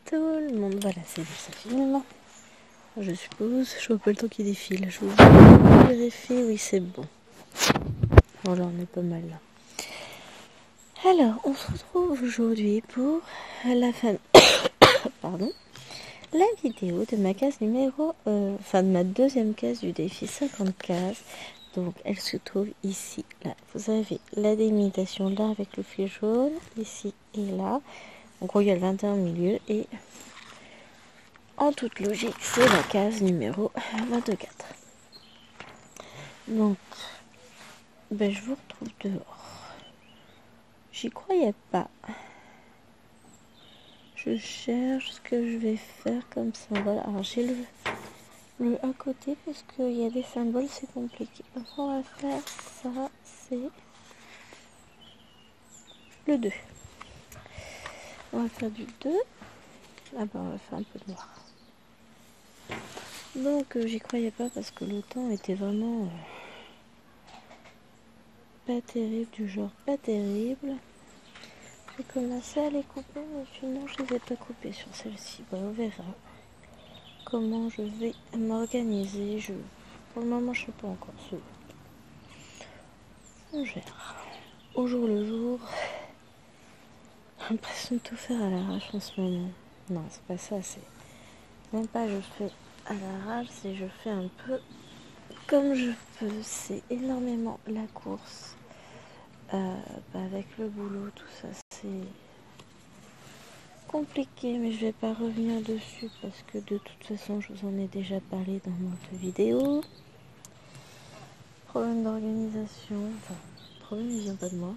tout le monde. Voilà, c'est bon, ça filme. Je suppose, je vois pas le temps qui défile. Je vous vérifie, oui c'est bon. Voilà, on est pas mal là. Alors, on se retrouve aujourd'hui pour la fin... Pardon. La vidéo de ma case numéro... de ma deuxième case du défi 50 cases. Donc, elle se trouve ici, là. Vous avez la délimitation là avec le fil jaune, ici et là. En gros, il y a le 21 au milieu et... En toute logique, c'est la case numéro 24. Donc, je vous retrouve dehors. J'y croyais pas. Je cherche ce que je vais faire comme ça. Voilà, alors j'ai le à côté parce qu'il y a des symboles, c'est compliqué. Donc on va faire ça, c'est le 2. On va faire du 2. Ah on va faire un peu de noir. Donc j'y croyais pas parce que le temps était vraiment pas terrible, du genre pas terrible. J'ai commencé à les couper, mais finalement je les ai pas coupés sur celle-ci. On verra comment je vais m'organiser. Pour le moment, je sais pas encore. On gère. Au jour le jour. J'ai l'impression de tout faire à l'arrache en ce moment. Non, c'est pas ça. C'est même pas je fais à l'arrache, c'est je fais un peu comme je peux. C'est énormément la course. Avec le boulot, tout ça, c'est compliqué, mais je vais pas revenir dessus parce que de toute façon, je vous en ai déjà parlé dans notre vidéo. Problème d'organisation, enfin, le problème ne vient pas de moi.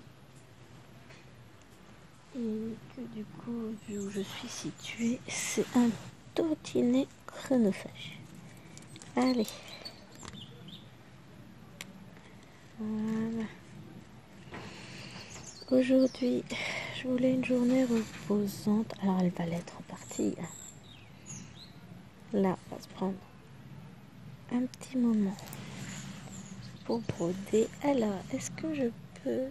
Et que du coup, vu où je suis située, c'est un tantinet chronophage. Allez. Voilà. Aujourd'hui, je voulais une journée reposante. Alors, elle va l'être en partie. Là, on va se prendre un petit moment pour broder. Alors, est-ce que je peux...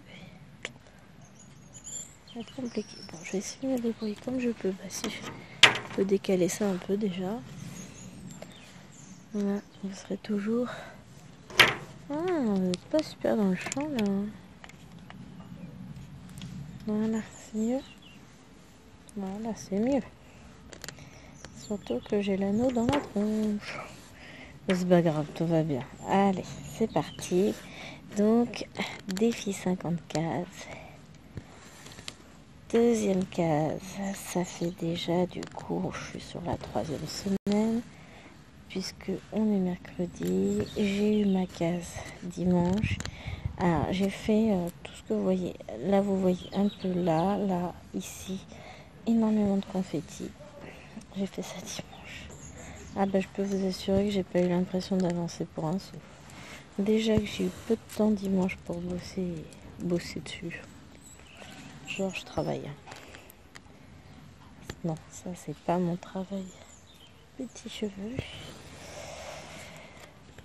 C'est compliqué. Bon, je vais essayer de me débrouiller comme je peux. Si je peux décaler ça un peu déjà. Voilà, vous serez toujours... Ah, vous n'êtes pas super dans le champ là. Voilà, c'est mieux. Voilà, c'est mieux. Surtout que j'ai l'anneau dans la tronche. Mais c'est pas grave, tout va bien. Allez, c'est parti. Donc, défi 50 cases. Deuxième case, ça fait déjà du coup, je suis sur la 3e semaine. Puisque on est mercredi, j'ai eu ma case dimanche. Alors j'ai fait tout ce que vous voyez. Là vous voyez un peu là, ici, énormément de confettis. J'ai fait ça dimanche. Je peux vous assurer que j'ai pas eu l'impression d'avancer pour un sou. Déjà que j'ai eu peu de temps dimanche pour bosser dessus. Genre je travaille. Non, ça c'est pas mon travail. Petits cheveux.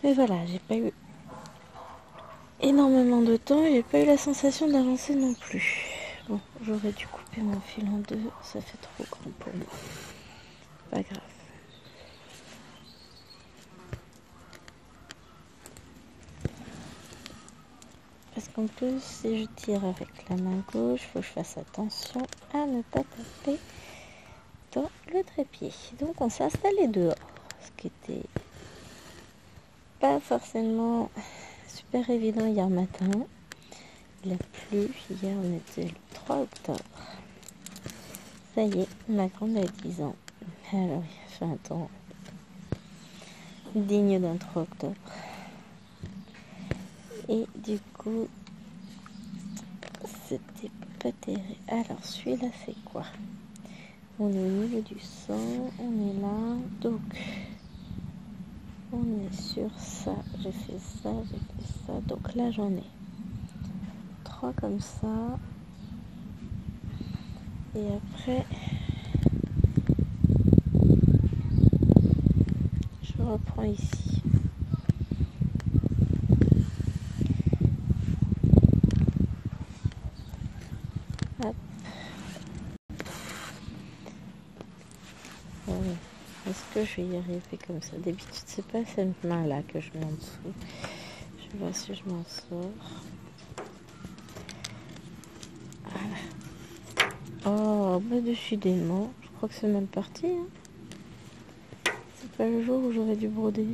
Mais voilà, j'ai pas eu énormément de temps et j'ai pas eu la sensation d'avancer non plus. Bon, j'aurais dû couper mon fil en 2, ça fait trop grand pour moi. Pas grave. Parce qu'en plus, si je tire avec la main gauche, il faut que je fasse attention à ne pas taper dans le trépied. Donc on s'est installé dehors, ce qui était pas forcément super évident hier matin. Il a plu, hier on était le 3 octobre. Ça y est, ma grande a 10 ans. Alors il a fait un temps digne d'un 3 octobre. Et du coup, c'était pas terrible. Alors celui-là c'est quoi? On est au niveau du sang, on est là. Donc, on est sur ça. J'ai fait ça, j'ai fait ça. Donc là j'en ai 3 comme ça. Et après, je reprends ici. Hop. Oui. Est-ce que je vais y arriver comme ça? D'habitude, c'est pas cette main-là que je mets en dessous. Je vais voir si je m'en sors. Oh, bah décidément, je crois que c'est mal parti. Hein. C'est pas le jour où j'aurais dû broder.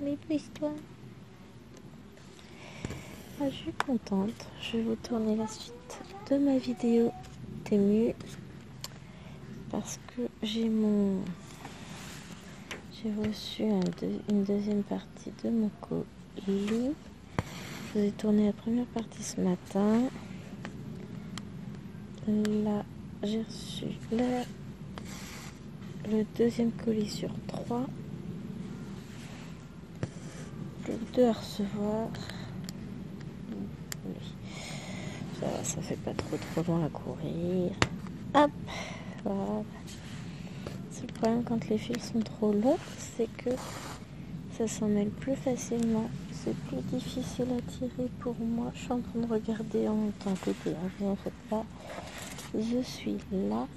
Mais pousse-toi. Ah, je suis contente. Je vais vous tourner la suite de ma vidéo Temu parce que j'ai reçu une deuxième partie de mon colis. Je vous ai tourné la première partie ce matin. Là, j'ai reçu le deuxième colis sur 3. Le 2 à recevoir. Oui. Ça fait pas trop loin à courir. Hop, voilà. C'est le problème quand les fils sont trop longs, c'est que ça s'en mêle plus facilement. C'est plus difficile à tirer pour moi. Je suis en train de regarder en même temps que vous, hein, vous en faites pas. Je suis là.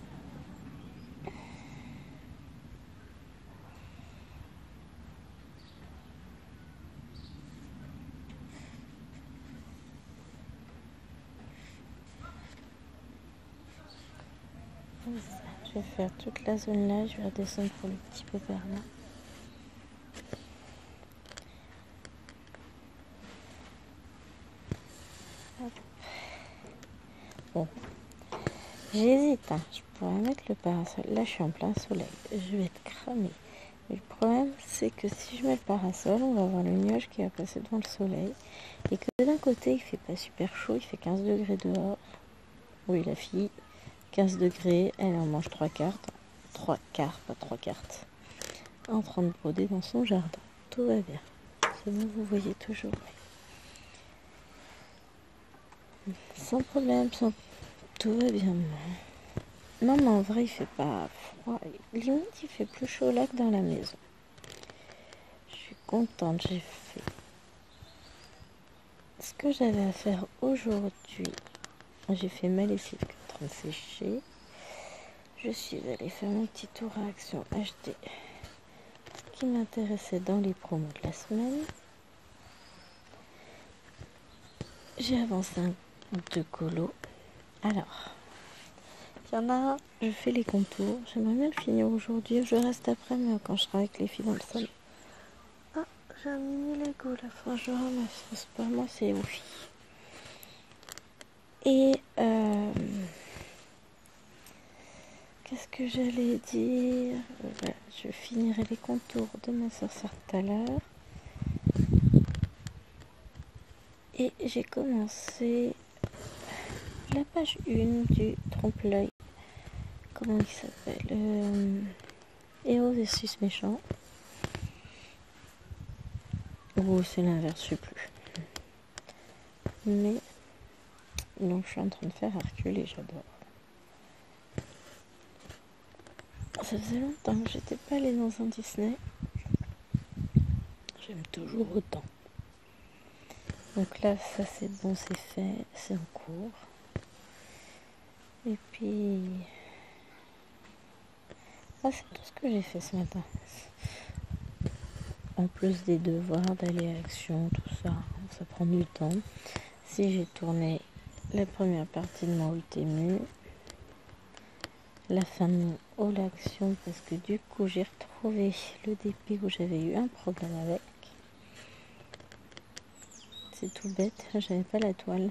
Je vais faire toute la zone là. Je vais redescendre pour le petit pépère là. Bon, j'hésite, hein. Je pourrais mettre le parasol. Là, je suis en plein soleil. Je vais être cramée. Mais le problème, c'est que si je mets le parasol, on va avoir le nuage qui va passer devant le soleil. Et que d'un côté, il fait pas super chaud, il fait 15 degrés dehors. Oui, la fille, 15 degrés, elle en mange 3 quarts. 3 quarts, pas 3 quarts. En train de broder dans son jardin. Tout va bien. C'est bon, vous voyez toujours. Sans problème, tout va bien. Non, mais en vrai, il fait pas froid. Limite, il fait plus chaud là que dans la maison. Je suis contente, j'ai fait ce que j'avais à faire aujourd'hui. J'ai fait ma lessive qui est en train de sécher. Je suis allée faire mon petit tour à Action acheter ce qui m'intéressait dans les promos de la semaine. J'ai avancé deux colos. Alors, il y en a un, je fais les contours. J'aimerais bien le finir aujourd'hui. Je reste après, mais quand je serai avec les filles dans le salon. Ah, j'ai un mini Lego là. Enfin, je ramasse. C'est pas moi, c'est aux filles. Et qu'est-ce que j'allais dire? Voilà, je finirai les contours de ma sorcière tout à l'heure. Et j'ai commencé la page 1 du trompe-l'œil. Comment il s'appelle? Héros versus méchant. Ou c'est l'inverse, je sais plus. Mais donc je suis en train de faire Hercule et j'adore. Ça faisait longtemps que j'étais pas allée dans un Disney. J'aime toujours autant. Donc là, ça c'est bon, c'est fait, c'est en cours. Et puis... Ah, c'est tout ce que j'ai fait ce matin. En plus des devoirs, d'aller à l'action, tout ça, ça prend du temps. Si j'ai tourné la première partie de mon Ultemu, la fin de mon haul action, parce que du coup j'ai retrouvé le DP où j'avais eu un problème avec. C'est tout bête, j'avais pas la toile.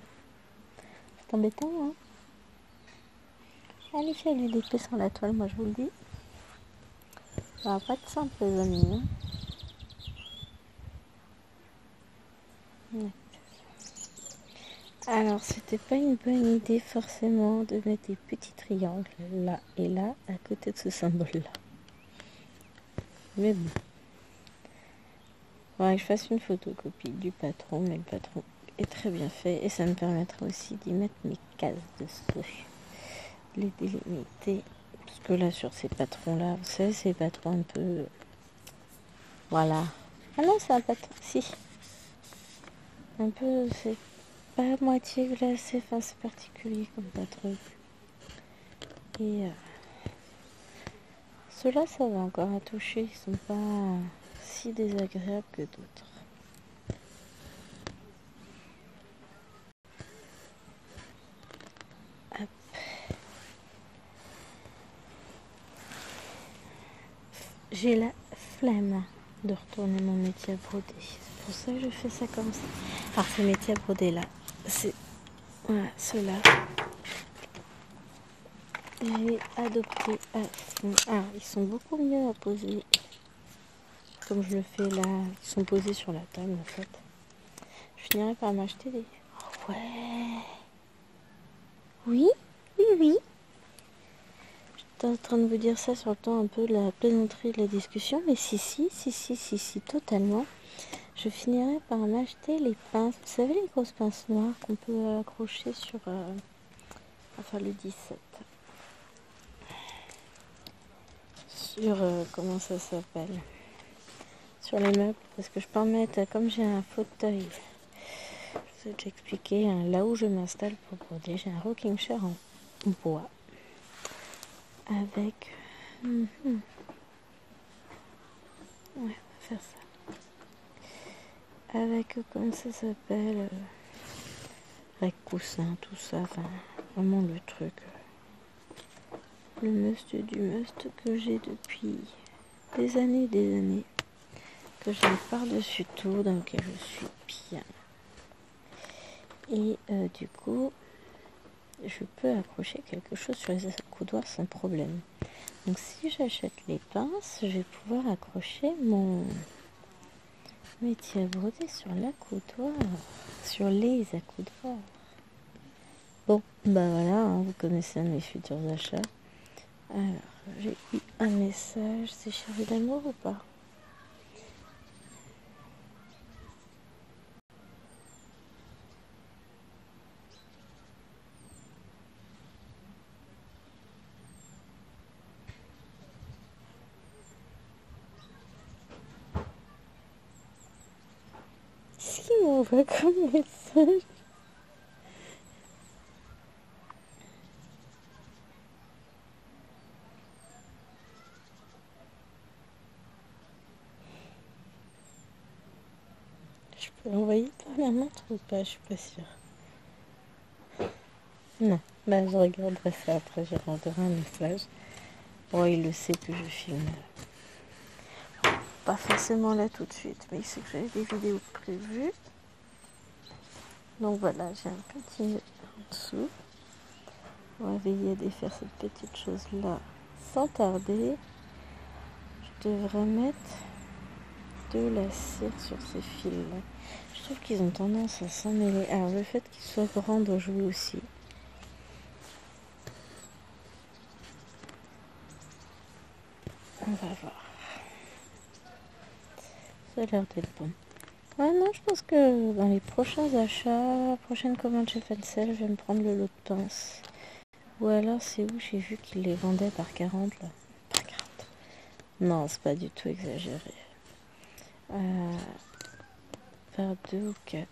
C'est embêtant, hein. Allez faire du DP sans la toile, moi je vous le dis. Ça va pas être simple les amis. Hein. Ouais. Alors, c'était pas une bonne idée forcément de mettre des petits triangles là et là à côté de ce symbole-là. Mais bon. Faudrait que je fasse une photocopie du patron, mais le patron est très bien fait et ça me permettra aussi d'y mettre mes cases dessus. Les délimiter. Parce que là, sur ces patrons-là, vous savez, ces patrons un peu... Voilà. Ah non, c'est un patron. Si. Un peu, c'est pas à moitié glacé, enfin c'est particulier comme patron. Et ceux-là, ça va encore à toucher. Ils sont pas si désagréables que d'autres. Hop. J'ai la flemme de retourner mon métier à broder. C'est pour ça que je fais ça comme ça. Alors, ces métiers à broder là, c'est... Voilà, ceux-là. J'ai adopté à fond. Ah, ils sont beaucoup mieux à poser. Comme je le fais là. Ils sont posés sur la table en fait. Je finirai par m'acheter des... Oh, ouais. Oui, oui, oui. J'étais en train de vous dire ça sur le temps un peu de la plaisanterie de la discussion. Mais si, totalement. Je finirai par m'acheter les pinces. Vous savez les grosses pinces noires qu'on peut accrocher sur... enfin le 17. Sur... comment ça s'appelle, sur les meubles. Parce que je peux en mettre... Comme j'ai un fauteuil... Je vous ai déjà expliqué. Hein, là où je m'installe pour broder, j'ai un rocking chair en bois. Avec... Ouais, on va faire ça. Avec... comment ça s'appelle, avec coussin, tout ça. Enfin, vraiment le truc... le must du must que j'ai depuis des années, que j'ai par-dessus tout, dans lequel je suis bien. Et du coup, je peux accrocher quelque chose sur les accoudoirs sans problème. Donc si j'achète les pinces, je vais pouvoir accrocher mon métier à broder sur l'accoudoir, sur les accoudoirs. Bon, bah voilà, hein, vous connaissez un de mes futurs achats. Alors, j'ai eu un message, c'est Chérie d'amour ou pas? Si on voit comme message. Je peux l'envoyer par la montre ou pas? Je suis pas sûre. Non, bah je regarderai ça après, j'ai rendu un message. Bon, il le sait que je filme. Pas forcément là tout de suite, mais il sait que j'avais des vidéos prévues. Donc voilà, j'ai un petit nœud en dessous. On va veiller à défaire cette petite chose là sans tarder. Je devrais mettre de la cire sur ces fils là. Je trouve qu'ils ont tendance à s'emmêler. Alors le fait qu'ils soient grands doit jouer aussi. On va voir. Ça a l'air d'être bon. Ouais, non, je pense que dans les prochains achats, prochaines commandes chez Fencel, je vais me prendre le lot de pinces. Ou alors, c'est où j'ai vu qu'ils les vendaient par 40 là. Par 40. Non, c'est pas du tout exagéré. Par 2 ou 4.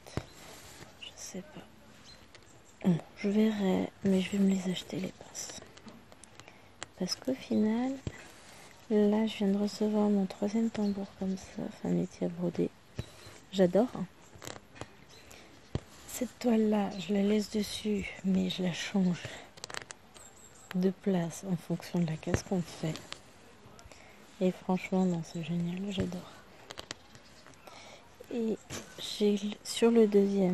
Je sais pas. Bon, je verrai, mais je vais me les acheter les pinces. Parce qu'au final, là, je viens de recevoir mon 3e tambour comme ça, enfin métier à broder. J'adore. Hein. Cette toile-là, je la laisse dessus, mais je la change de place en fonction de la casse qu'on fait. Et franchement, non, c'est génial, j'adore. Et j'ai sur le 2e,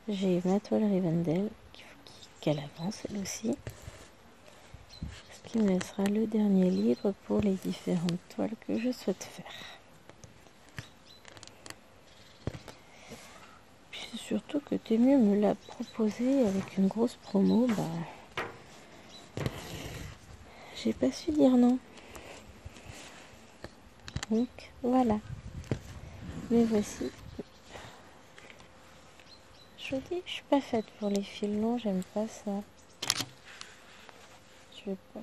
j'ai ma toile Rivendell qu'elle avance elle aussi. Ce qui me laissera le dernier libre pour les différentes toiles que je souhaite faire. Puis c'est surtout que Temu me l'a proposé avec une grosse promo, bah j'ai pas su dire non. Donc voilà. Mais voici. Je vous dis, je suis pas faite pour les fils longs, j'aime pas ça. Je vais pas.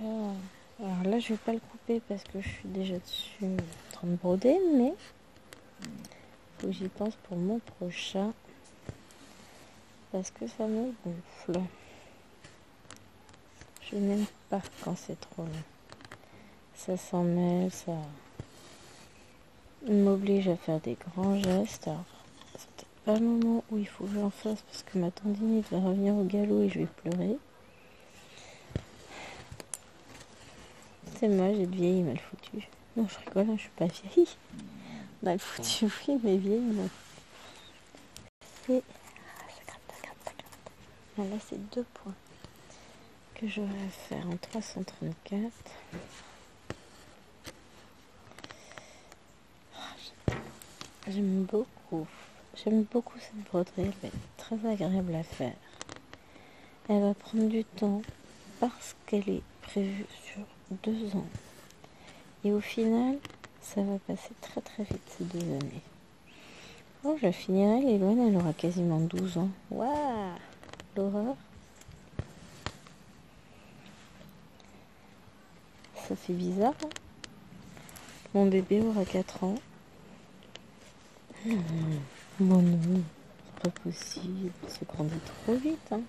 Alors là, je vais pas le couper parce que je suis déjà dessus en train de broder, mais faut que j'y pense pour mon prochain parce que ça me gonfle. Je n'aime pas quand c'est trop long. Ça s'en mêle, ça m'oblige à faire des grands gestes. Alors, c'est peut-être pas le moment où il faut que j'en fasse parce que ma tendinite va revenir au galop et je vais pleurer. C'est moi, j'ai de vieillie mal foutue. Non, je rigole, je suis pas vieille. Mal foutue, oui, mais vieille, non. Et ça gratte, ça gratte, ça gratte. Là, c'est 2 points que j'aurai à faire en 334. J'aime beaucoup. J'aime beaucoup cette broderie. Elle va être très agréable à faire. Elle va prendre du temps parce qu'elle est prévue sur 2 ans. Et au final, ça va passer très très vite ces 2 années. Oh, je finirai, Léloine, elle aura quasiment 12 ans. Waouh, l'horreur. Ça fait bizarre, hein. Mon bébé aura 4 ans. Bon non, c'est pas possible. Ça grandit trop vite, hein.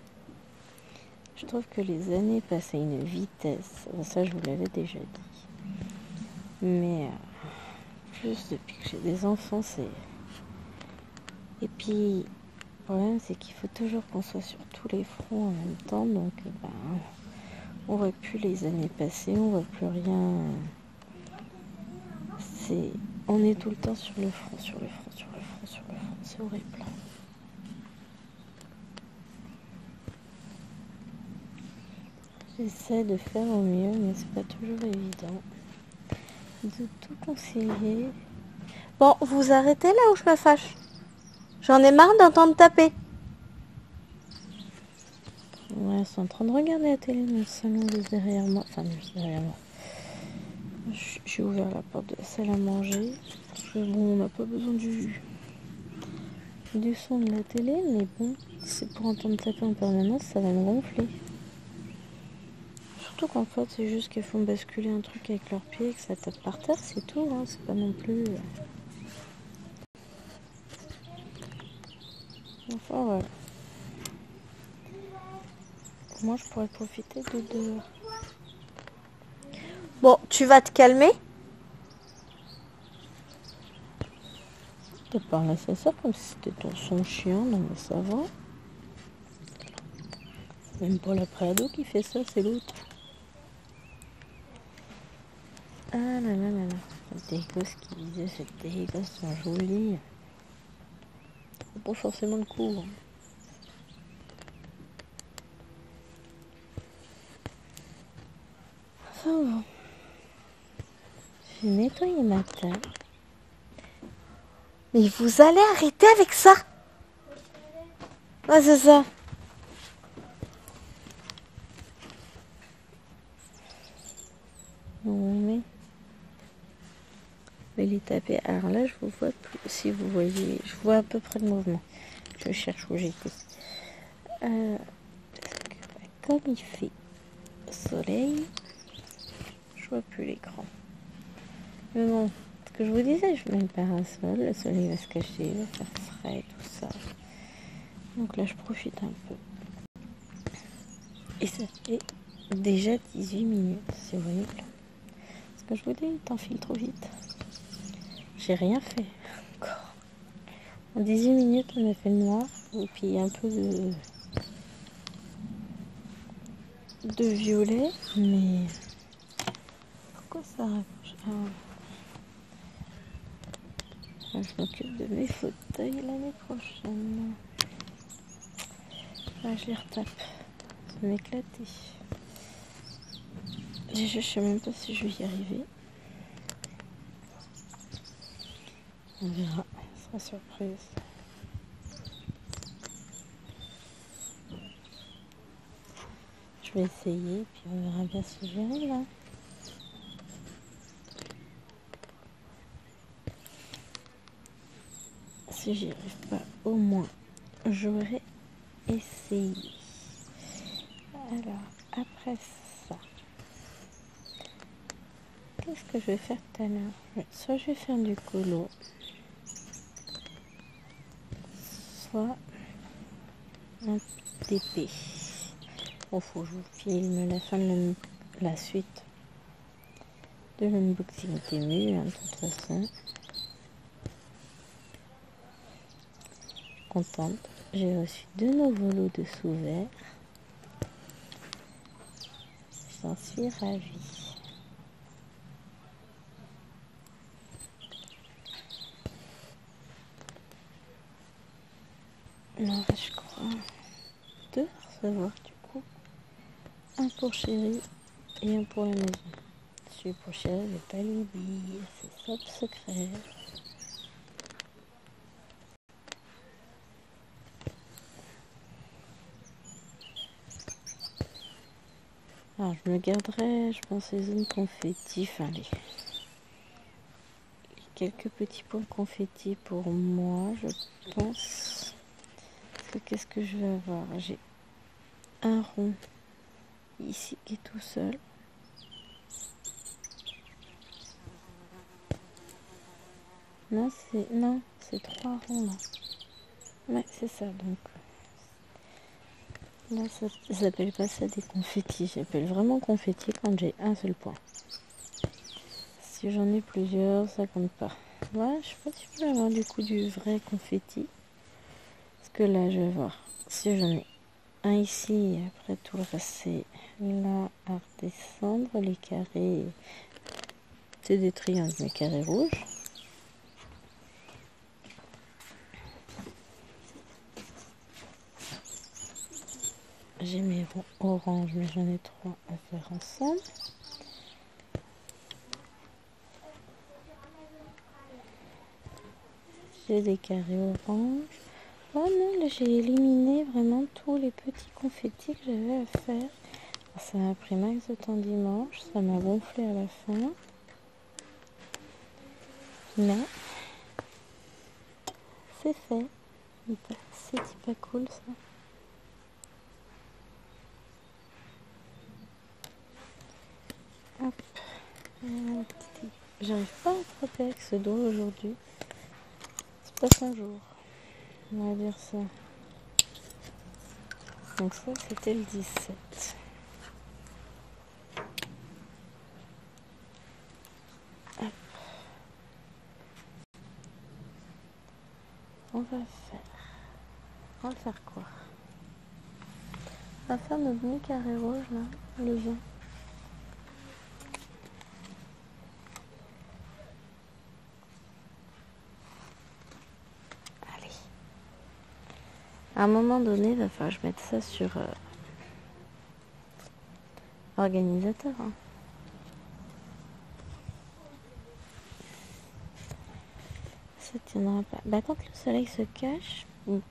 Je trouve que les années passent à une vitesse. Ça, je vous l'avais déjà dit. Mais plus depuis que j'ai des enfants, c'est... Et puis, le problème, c'est qu'il faut toujours qu'on soit sur tous les fronts en même temps. Donc, on voit plus les années passer, on voit plus rien. On est tout le temps sur le front, sur le front, sur le front, sur le front. C'est horrible. J'essaie de faire au mieux, mais c'est pas toujours évident de tout concilier. Bon, vous arrêtez là ou je me fâche? J'en ai marre d'entendre taper. Ouais, ils sont en train de regarder la télé dans le salon juste derrière moi. Enfin, juste derrière moi. J'ai ouvert la porte de la salle à manger. Parce que bon, on n'a pas besoin du son de la télé, mais bon, si c'est pour entendre taper en permanence, ça va me gonfler. Surtout qu'en fait, c'est juste qu'elles font basculer un truc avec leurs pieds et que ça tape par terre, c'est tout, hein. C'est pas non plus... Enfin, voilà. Moi, je pourrais profiter de dehors. Bon, tu vas te calmer? Tu parles à sa soeur comme si c'était son chien, non mais ça va. Même pas la préado qui fait ça, c'est l'autre. Ah là là là là. Des gosses qui disaient c'était des gosses sont jolis. Pas forcément le coup. Hein. Enfin bon. J'ai nettoyé ma table. Mais vous allez arrêter avec ça? Ouais, c'est ça. Non, mais les taper. Alors là, je vous vois plus. Si vous voyez, je vois à peu près le mouvement. Je cherche où j'étais. Comme il fait soleil, je vois plus l'écran. Mais bon, ce que je vous disais, je mets le parasol, le soleil va se cacher, il va faire frais, tout ça. Donc là, je profite un peu. Et ça fait déjà 18 minutes, c'est horrible. Ce que je vous dis, le temps file trop vite. J'ai rien fait encore. En 18 minutes, on a fait le noir, et puis un peu de violet, mais pourquoi ça raccroche? Je m'occupe de mes fauteuils l'année prochaine. Je les retape. Ça va m'éclater. Déjà, je sais même pas si je vais y arriver. On verra. Ce sera surprise. Je vais essayer, puis on verra bien si j'y arrive. Hein. Si j'y arrive pas, au moins, j'aurais essayé. Alors, après ça, qu'est-ce que je vais faire tout à l'heure? Soit je vais faire du colo, soit un TP. Bon, faut que je vous filme la fin de la suite de l'unboxing Temu, hein, de toute façon. Contente. J'ai reçu de nouveaux lots de sous-verts. J'en suis ravie. Alors, je crois deux à recevoir du coup. Un pour Chérie et un pour la maison. Celui pour Chérie, je vais pas l'oublier. C'est top secret. Alors, je me garderai, je pense, les zones confetti. Enfin, les quelques petits points confetti pour moi, je pense. Parce que qu'est-ce que je vais avoir? J'ai un rond ici qui est tout seul. Non, c'est trois ronds là. Ouais, c'est ça. Donc là, ça s'appelle pas ça des confettis. J'appelle vraiment confetti quand j'ai un seul point. Si j'en ai plusieurs, ça compte pas. Ouais, je sais pas si je peux avoir du coup du vrai confetti. Parce que là, je vais voir si j'en ai un ici. Et après, tout le reste, c'est là à redescendre. Les carrés, c'est des triangles, mais carrés rouges. J'ai mes ronds orange, mais j'en ai trois à faire ensemble. J'ai des carrés orange. Oh non, là j'ai éliminé vraiment tous les petits confettis que j'avais à faire. Alors, ça m'a pris max de temps dimanche, ça m'a gonflé à la fin. Mais c'est fait. C'est pas cool ça. Hop. J'arrive pas à attraper avec ce dos aujourd'hui. C'est pas son jour. On va dire ça. Donc ça c'était le 17. Hop. On va faire quoi? On va faire notre demi-carré rouge là, le 20. Allez. À un moment donné, il va falloir que je mette ça sur organisateur. Hein. Ça tiendra pas. Bah quand le soleil se cache. Bon,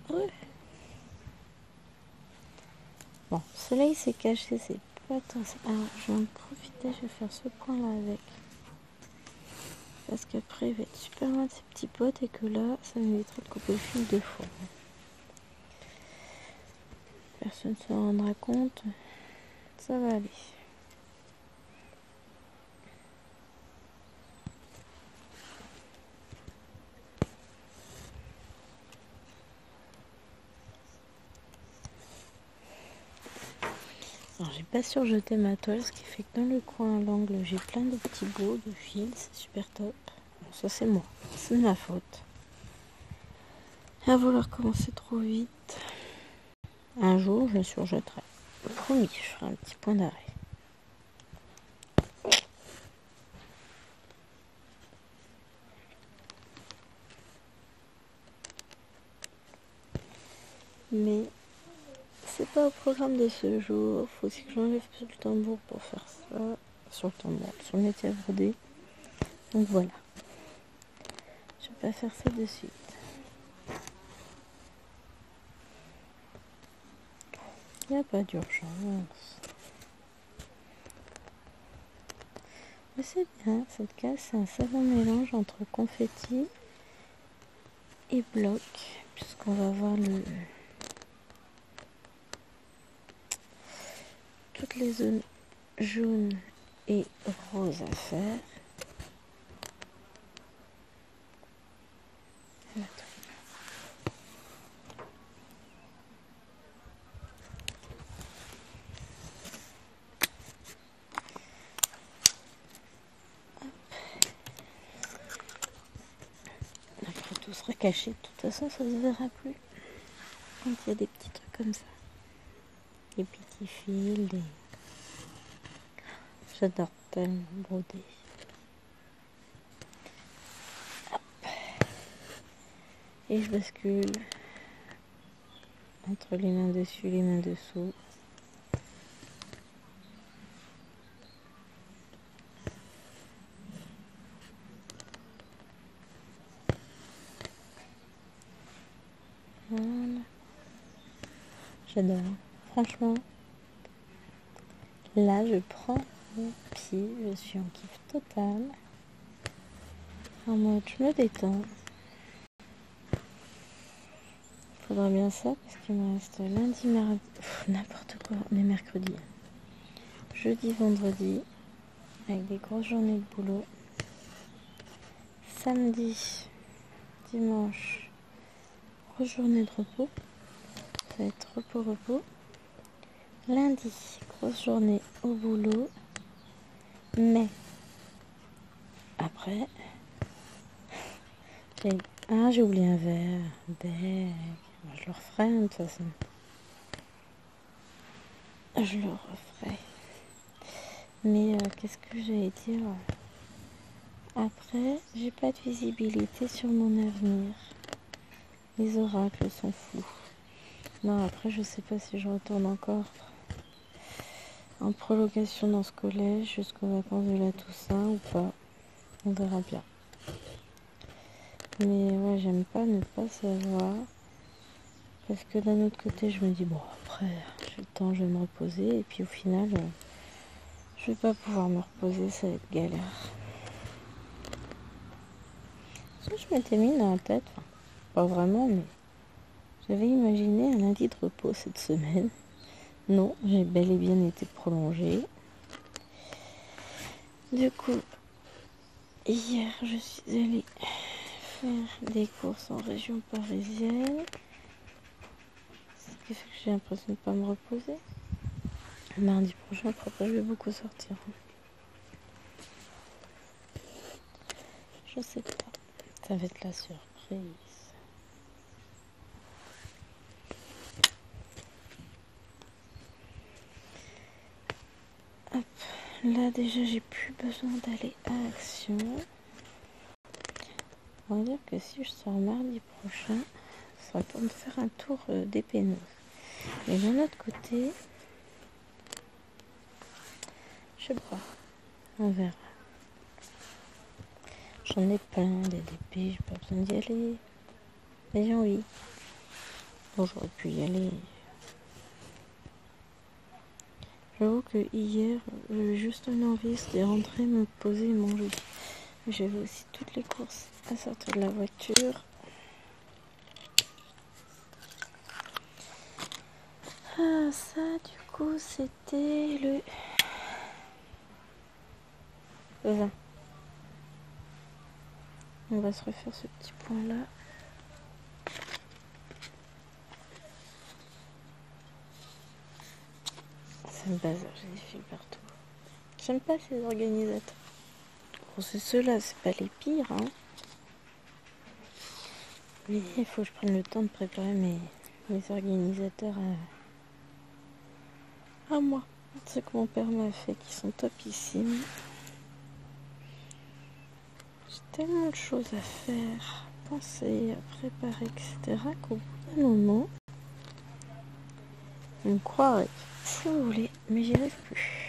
le soleil s'est caché, c'est pas tant ça. Alors je vais en profiter, je vais faire ce point là avec. Parce qu'après il va être super loin de ses petits potes et que là, ça m'éviterait de couper le fil deux fois. Personne ne se rendra compte. Ça va aller. Alors j'ai pas surjeté ma toile, ce qui fait que dans le coin à l'angle j'ai plein de petits bouts de fil, c'est super top. Bon, ça c'est moi, c'est de ma faute. À vouloir commencer trop vite. Un jour je surjetterai. Promis, je ferai un petit point d'arrêt. Mais c'est pas au programme de ce jour. Faut aussi que j'enlève sur le tambour pour faire ça. Sur le tambour, sur le métier à broder. Donc voilà. Je vais pas faire ça de suite. Il n'y a pas d'urgence. Mais c'est bien, cette case, c'est un savant mélange entre confetti et bloc. Puisqu'on va voir toutes les zones jaunes et roses à faire. cacher. De toute façon, ça se verra plus. Quand il y a des petits trucs comme ça. Des petits fils, des... J'adore tellement broder. Hop. Et je bascule entre les mains dessus, les mains dessous. Voilà. J'adore. Franchement, là, je prends mon pied. Je suis en kiff total. En mode, je me détends. Faudra bien ça parce qu'il me reste lundi, mardi, n'importe quoi, on est mercredi. Jeudi, vendredi, avec des grosses journées de boulot. Samedi, dimanche, grosse journée de repos. Ça va être repos. Lundi, grosse journée au boulot. Mais, après, j'ai oublié un verre. Je le referai de toute façon. Je le referai. Mais qu'est-ce que j'allais dire? Après, j'ai pas de visibilité sur mon avenir. Les oracles sont flous. Non, après, je sais pas si je retourne encore en prolongation dans ce collège jusqu'aux vacances de la Toussaint ou pas. On verra bien. Mais ouais, j'aime pas ne pas savoir. Parce que d'un autre côté, je me dis, bon, après, j'ai le temps, je vais me reposer. Et puis au final, je vais pas pouvoir me reposer, ça va être galère. Parce que je m'étais mis dans la tête, enfin, pas vraiment, mais j'avais imaginé un lundi de repos cette semaine. Non, j'ai bel et bien été prolongée. Du coup, hier, je suis allée faire des courses en région parisienne. Ce qui fait que j'ai l'impression de ne pas me reposer. Mardi prochain, je vais beaucoup sortir. Je sais pas. Ça va être la surprise. Hop. Là, déjà, j'ai plus besoin d'aller à Action. On va dire que si je sors mardi prochain, ce sera pour me faire un tour des pénaux. Mais d'un autre côté, je sais pas. On verra. J'en ai plein des DP, j'ai pas besoin d'y aller. Mais j'ai envie. Bon, j'aurais pu y aller. J'avoue que hier, j'avais juste une envie, c'était rentrer, me poser et manger. J'avais aussi toutes les courses à sortir de la voiture. Ah, ça, du coup, c'était le 20. On va se refaire ce petit point-là. C'est le bazar, j'ai des fils partout. J'aime pas ces organisateurs. Bon, c'est ceux-là, c'est pas les pires, hein. Mais il faut que je prenne le temps de préparer mes organisateurs à moi. C'est que mon père m'a fait, qui sont topissimes. J'ai tellement de choses à faire, à penser, à préparer, etc. qu'au bout d'un moment, on me croirait, si vous voulez, mais j'y arrive plus.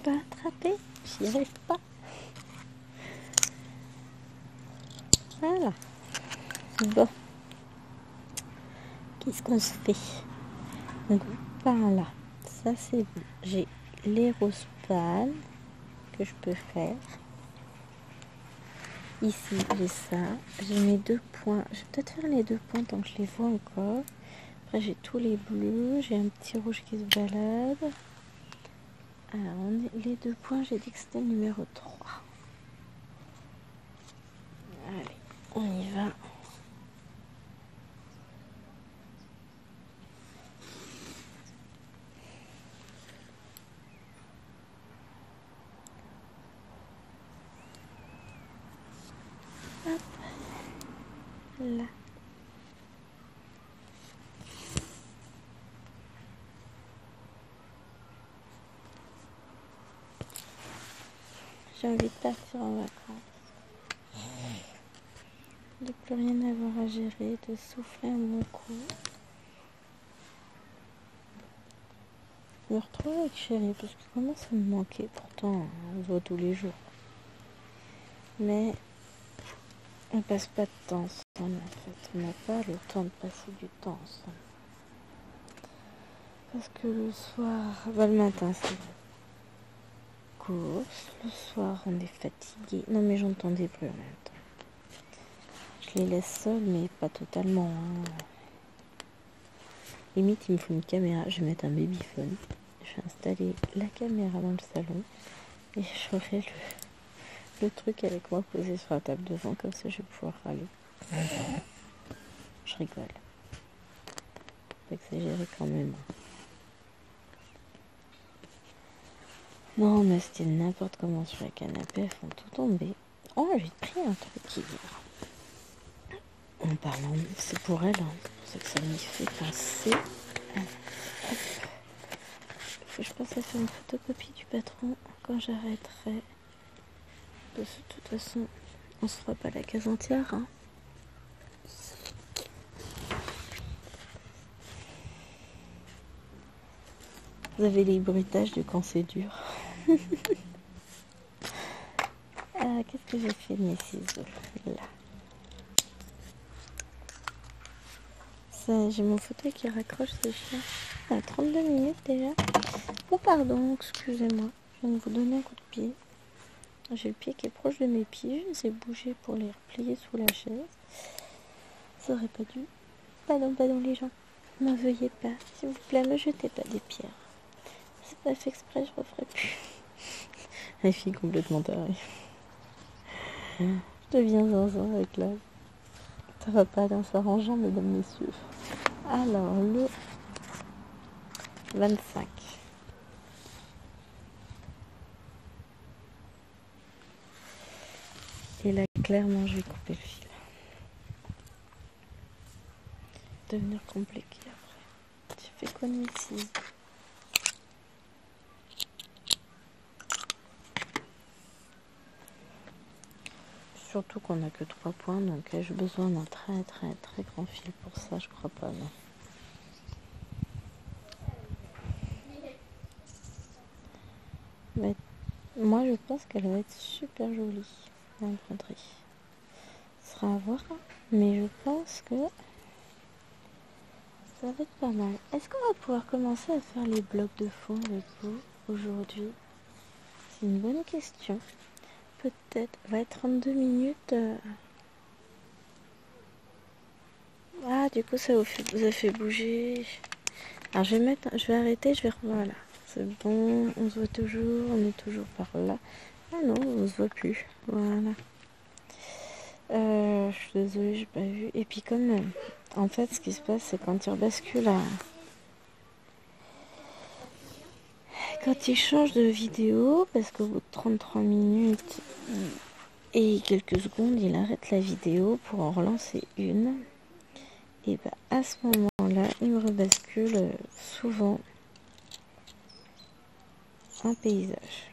Pas attraper, j'y arrive pas. Voilà. Bon. Qu'est-ce qu'on se fait? Donc par là, ça c'est bon. J'ai les roses pâles que je peux faire. Ici, j'ai ça. J'ai mes 2 points. Je vais peut-être faire les 2 points tant que je les vois encore. Après, j'ai tous les bleus. J'ai un petit rouge qui se balade. Alors, les 2 points, j'ai dit que c'était le numéro 3. Allez, on y va. Hop, là. J'ai envie de partir en vacances. De plus rien avoir à gérer, de souffler un bon coup. Je me retrouve avec Chérie parce qu'il commence à me manquer. Pourtant, on se voit tous les jours. Mais on passe pas de temps ensemble en fait. On n'a pas le temps de passer du temps ensemble. Parce que le soir, le matin c'est course. Le soir on est fatigué. Non mais j'entends des bruits en même temps. Je les laisse seuls mais pas totalement. Limite il me faut une caméra. Je vais mettre un babyphone. Je vais installer la caméra dans le salon. Et j'aurai le truc avec moi posé sur la table devant. Comme ça je vais pouvoir râler. Je rigole. Faut exagérer quand même. Non, mais c'était n'importe comment sur le canapé, elles font tout tomber. Oh, j'ai pris un truc hier. En parlant, c'est pour elle, hein. C'est que ça m'y fait penser. Hop. Faut que je pense à faire une photocopie du patron quand j'arrêterai. De toute façon, on se fera pas la case entière, hein. Vous avez les bruitages du quand c'est dur. Qu'est-ce que j'ai fait de mes ciseaux là? Ça, j'ai mon fauteuil qui raccroche, ce chien. 32 minutes déjà. Oh pardon, excusez-moi. Je viens de vous donner un coup de pied. J'ai le pied qui est proche de mes pieds. Je les ai bougés pour les replier sous la chaise. Ça aurait pas dû. Pardon les gens. M'en veuillez pas. S'il vous plaît, me jetez pas des pierres. C'est pas fait exprès, je referai plus. La fille complètement tarée. Je deviens zinzin avec l'âge. Ça va pas dans s'arrangeant, mesdames, messieurs. Alors, le 25. Et là, clairement, je vais couper le fil. Devenir compliqué après. J'ai fait quoi de mes ciseaux? Surtout qu'on n'a que 3 points, donc j'ai besoin d'un très très très grand fil pour ça, je crois pas, non. Mais moi, je pense qu'elle va être super jolie, l'imprimerie. Ce sera à voir, mais je pense que ça va être pas mal. Est-ce qu'on va pouvoir commencer à faire les blocs de fond avec vous aujourd'hui? C'est une bonne question. Peut-être. Va être 32 minutes. Ah, du coup, ça vous a fait bouger. Alors, je vais arrêter, je vais... Voilà. C'est bon, on se voit toujours, on est toujours par là. Ah non, on se voit plus. Voilà. Je suis désolée, j'ai pas vu. Et puis comme... en fait, ce qui se passe, c'est quand il rebascule à... Quand il change de vidéo, parce qu'au bout de 33 minutes et quelques secondes, il arrête la vidéo pour en relancer une. Et bah, à ce moment-là, il me rebascule souvent un paysage.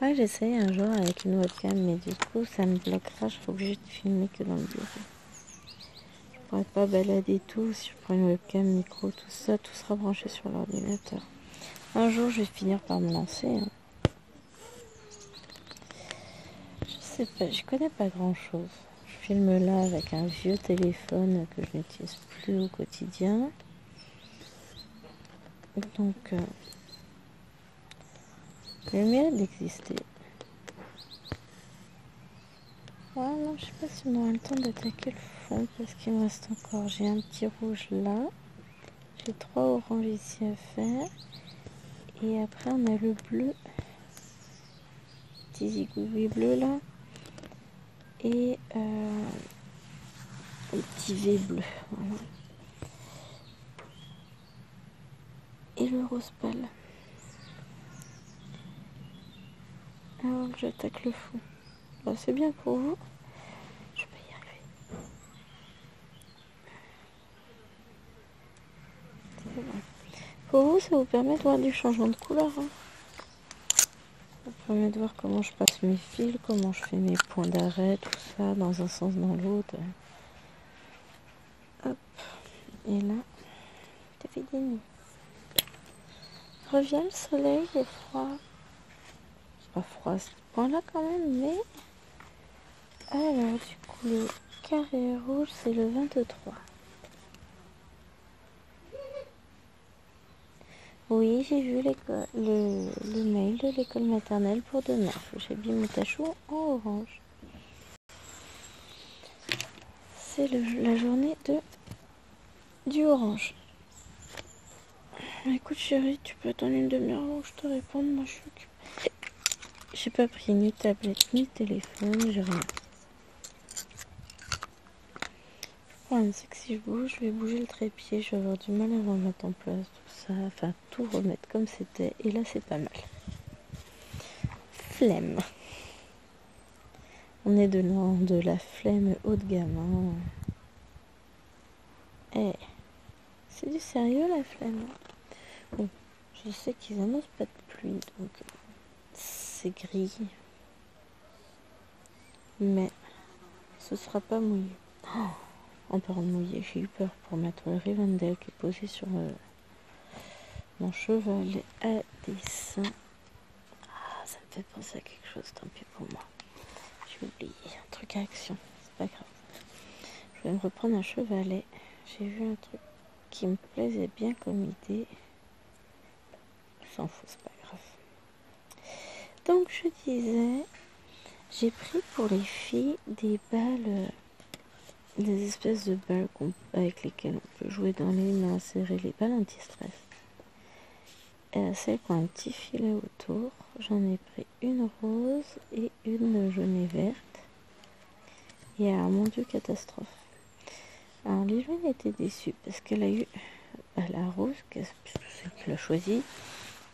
Ouais, j'essaye un jour avec une webcam, mais du coup, ça me bloquera. Je suis obligée de filmer que dans le bureau. Je pourrais pas balader tout. Si je prends une webcam, micro, tout ça, tout sera branché sur l'ordinateur. Un jour, je vais finir par me lancer. Hein. Je sais pas, je connais pas grand-chose. Je filme là avec un vieux téléphone que je n'utilise plus au quotidien. Donc, le mérite d'exister. non, je sais pas si on aura le temps d'attaquer le fond parce qu'il me reste encore. J'ai un petit rouge là. J'ai 3 oranges ici à faire. Et après, on a le bleu. Petit zigouille bleu là. Et le petit V bleu. Voilà. Et le rose pâle. Alors que j'attaque le fond. Bah, c'est bien pour vous. Je peux y arriver. C'est bon. Pour vous, ça vous permet de voir du changement de couleur. Hein. Ça permet de voir comment je passe mes fils, comment je fais mes points d'arrêt, tout ça, dans un sens, dans l'autre. Hop. Et là, c'est fini. Revient le soleil, il est froid. C'est pas froid à ce point-là quand même, mais... Alors, du coup, le carré rouge, c'est le 23. Oui, j'ai vu le mail de l'école maternelle pour demain. J'ai mis mon tachou en orange. C'est la journée du orange. Écoute chérie, tu peux attendre une demi-heure avant que je te réponde. Moi je suis occupée. J'ai pas pris ni tablette ni téléphone, j'ai rien. Le problème c'est que si je bouge, je vais bouger le trépied, je vais avoir du mal à remettre en place tout ça, enfin tout remettre comme c'était. Et là c'est pas mal. Flemme. On est de la flemme haut de gamme. Hein. Eh, c'est du sérieux la flemme. Bon, je sais qu'ils annoncent pas de pluie, donc c'est gris. Mais ce sera pas mouillé. Oh, en parlant de mouillé, j'ai eu peur pour mettre le Rivendell qui est posé sur mon chevalet à dessin. Ah, ça me fait penser à quelque chose, tant pis pour moi. J'ai oublié un truc à action, c'est pas grave. Je vais me reprendre un chevalet. J'ai vu un truc qui me plaisait bien comme idée. S'en fout, c'est pas grave. Donc je disais, j'ai pris pour les filles des balles, des espèces de balles avec lesquelles on peut jouer dans les mains, serrer les balles anti-stress. Celles qui ont un petit filet autour, j'en ai pris une rose et une jaune et verte. Et alors mon Dieu, catastrophe. Alors les jaunes étaient déçus parce qu'elle a eu la rose, c'est celle qui l'a choisie.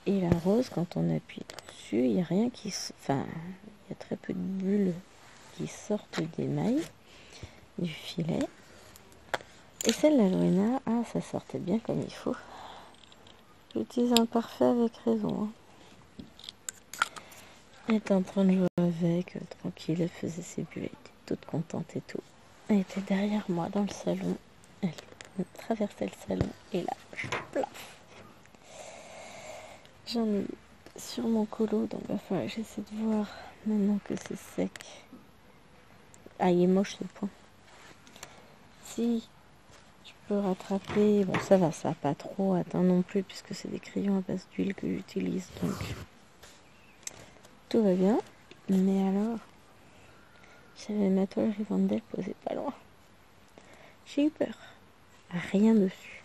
Et la rose, quand on appuie dessus, il n'y a rien qui... Enfin, il y a très peu de bulles qui sortent des mailles du filet. Et celle de la Loena, ah, ça sortait bien comme il faut. J'utilise un parfait avec raison. Hein. Elle était en train de jouer avec, tranquille, elle faisait ses bulles, elle était toute contente et tout. Elle était derrière moi dans le salon. Elle traversait le salon et là, je plaf. J'en ai eu sur mon colo, donc il va falloir que j'essaie de voir maintenant que c'est sec. Ah, il est moche ce point. Si je peux rattraper, bon ça va, ça n'a pas trop atteint non plus puisque c'est des crayons à base d'huile que j'utilise, donc tout va bien. Mais alors, j'avais ma toile Rivendell posée pas loin. J'ai eu peur. Rien dessus.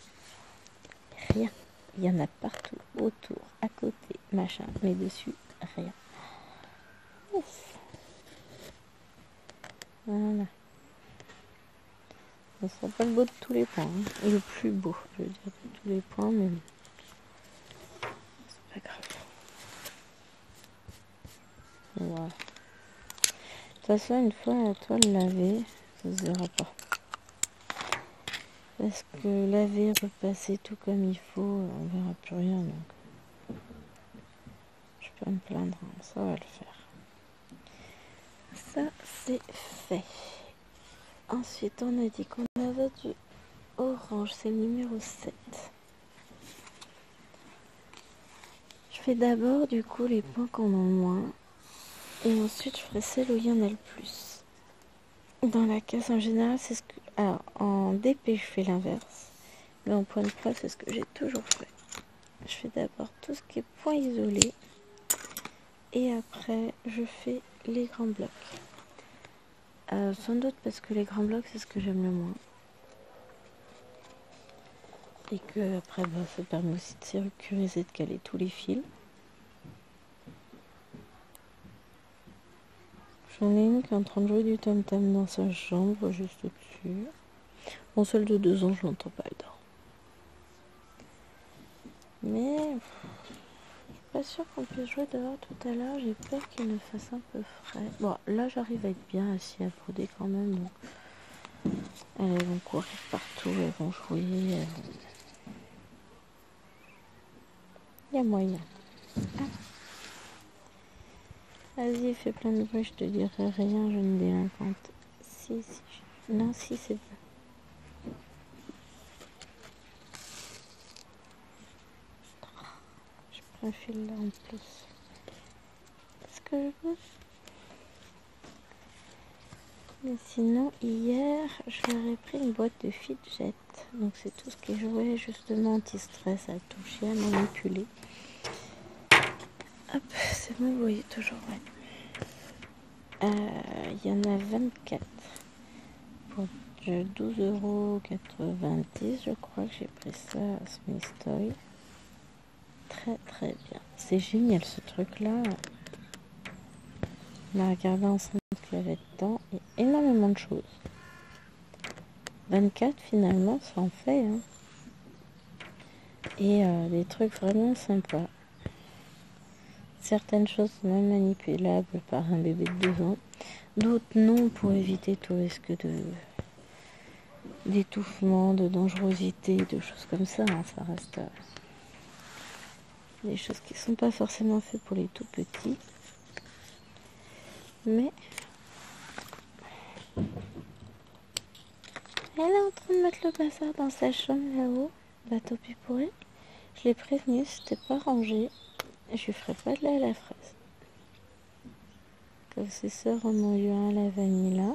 Rien. Il y en a partout, autour, à côté, machin, mais dessus, rien. Ouf. Voilà. Ce sera pas le beau de tous les points. Hein. Le plus beau, je veux dire, de tous les points, mais c'est pas grave. Voilà. De toute façon, une fois la toile lavée, ça se verra pas. Parce que laver, repasser tout comme il faut, on verra plus rien. Donc, je peux me plaindre, hein. Ça va le faire. Ça, c'est fait. Ensuite, on a dit qu'on avait du orange, c'est le numéro 7. Je fais d'abord, du coup, les points qu'on a en moins. Et ensuite, je ferai celle où il y en a le plus. Dans la case, en général, c'est ce que... Alors, en DP, je fais l'inverse. Mais en point de presse, c'est ce que j'ai toujours fait. Je fais d'abord tout ce qui est point isolé. Et après, je fais les grands blocs. Sans doute parce que les grands blocs, c'est ce que j'aime le moins. Et que après, ça permet aussi de sécuriser, de caler tous les fils. J'en ai une qui est en train de jouer du tam-tam dans sa chambre, juste au-dessus. Mon seul de 2 ans, je l'entends pas, elle dort. Mais je suis pas sûre qu'on puisse jouer dehors tout à l'heure. J'ai peur qu'il ne fasse un peu frais. Bon, là, j'arrive à être bien assis à broder quand même. Donc, elles vont courir partout, elles vont jouer. Il y a moyen. Ah. Vas-y, fais plein de bruit, je te dirai rien, jeune délinquante. Si. Non, si, c'est bon. Je prends un fil là en plus. Est-ce que je veux? Mais sinon, hier, je leur ai pris une boîte de fidget. Donc, c'est tout ce qui est jouet, justement, anti-stress à toucher, à manipuler. Hop, c'est bon, vous voyez toujours, ouais. Il y en a 24 pour 12,90 €. Je crois que j'ai pris ça à Smith Toy. Très très bien. C'est génial ce truc-là. On a regardé ensemble ce qu'il y avait dedans et énormément de choses. 24 finalement, ça en fait. Hein. Et des trucs vraiment sympas. Certaines choses sont même manipulables par un bébé de 2 ans. D'autres non, pour éviter tout risque d'étouffement, de dangerosité, de choses comme ça. Hein. Ça reste des choses qui ne sont pas forcément faites pour les tout petits. Mais elle est en train de mettre le bazar dans sa chambre là-haut. Bah tant pis pour elle. Je l'ai prévenue, c'était pas rangé. Je lui ferai pas de lait à la fraise. Comme ses sœurs en ont eu un à la vanille là.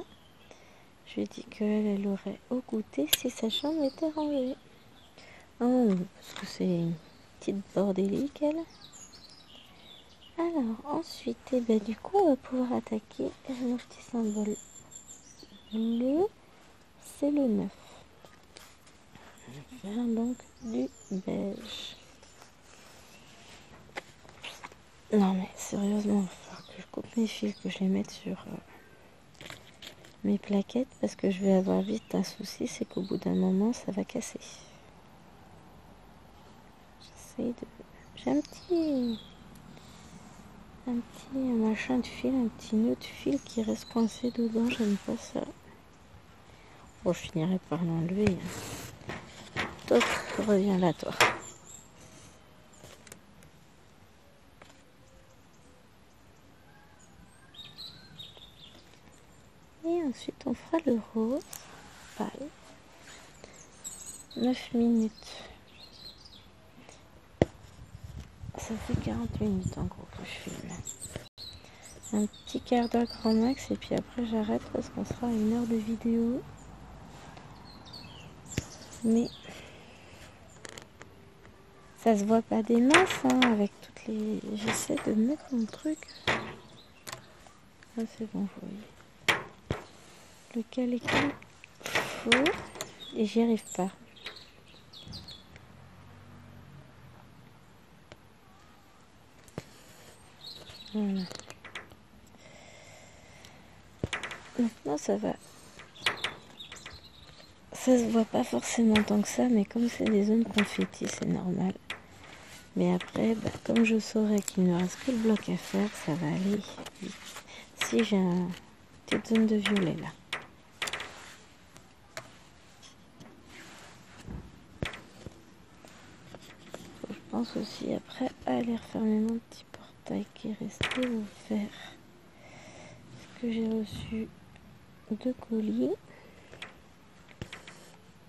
Je lui ai dit qu'elle aurait au goûter si sa chambre était rangée. Oh, parce que c'est une petite bordélique elle. Alors ensuite, du coup on va pouvoir attaquer mon petit symbole bleu. C'est le 9. Je vais faire donc du beige. Non mais sérieusement, il va falloir que je coupe mes fils, que je les mette sur mes plaquettes parce que je vais avoir vite un souci, c'est qu'au bout d'un moment ça va casser. J'essaye de... J'ai un petit machin de fil, un petit nœud de fil qui reste coincé dedans, j'aime pas ça. Bon, je finirai par l'enlever. Top, reviens là toi. Et ensuite on fera le rose pâle. 9 minutes. Ça fait 40 minutes en gros que je filme. Un petit quart d'heure grand max et puis après j'arrête parce qu'on sera à 1 heure de vidéo. Mais ça se voit pas des masses hein, avec toutes les... J'essaie de mettre mon truc. Ah c'est bon, vous voyez. Lequel est qu'il faut et j'y arrive pas. Voilà. Maintenant ça va. Ça se voit pas forcément tant que ça, mais comme c'est des zones confetti, c'est normal. Mais après, comme je saurais qu'il ne reste que le bloc à faire, ça va aller vite. Si j'ai une petite zone de violet là. Je pense aussi après à aller refermer mon petit portail qui est resté ouvert. Parce que j'ai reçu 2 colis.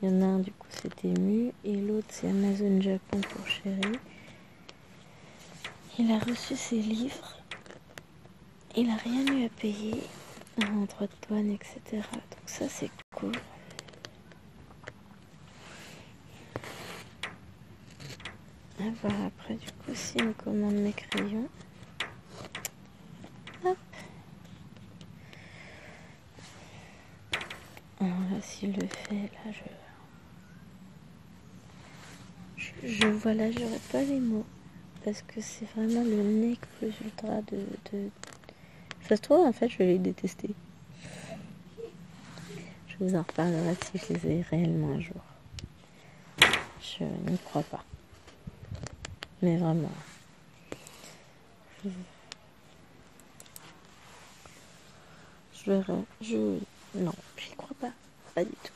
Il y en a un du coup c'est Temu et l'autre c'est Amazon Japon pour Chéri. Il a reçu ses livres. Il n'a rien eu à payer en droit de douane, etc. Donc ça c'est cool. À voir après du coup s'il me commande mes crayons. Hop. il le fait, là, je vois là, j'aurais pas les mots. Parce que c'est vraiment le nez plus ultra de... Ça se trouve, en fait, je vais les détester. Je vous en reparlerai si je les ai réellement un jour. Je n'y crois pas. Mais vraiment. Je verrai. Non, j'y crois pas. Pas du tout.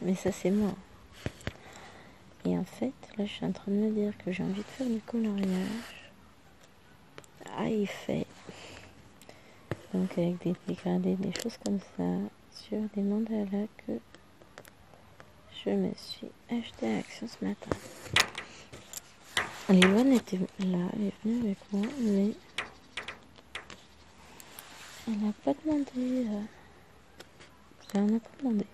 Mais ça, c'est moi. Et en fait, là, je suis en train de me dire que j'ai envie de faire du coloriage. Ah, il fait. Donc, avec des dégradés, des choses comme ça, sur des mandalas que je me suis acheté à Action ce matin. Léoane était là, elle est venue avec moi, mais elle n'a pas demandé. Elle n'a pas demandé.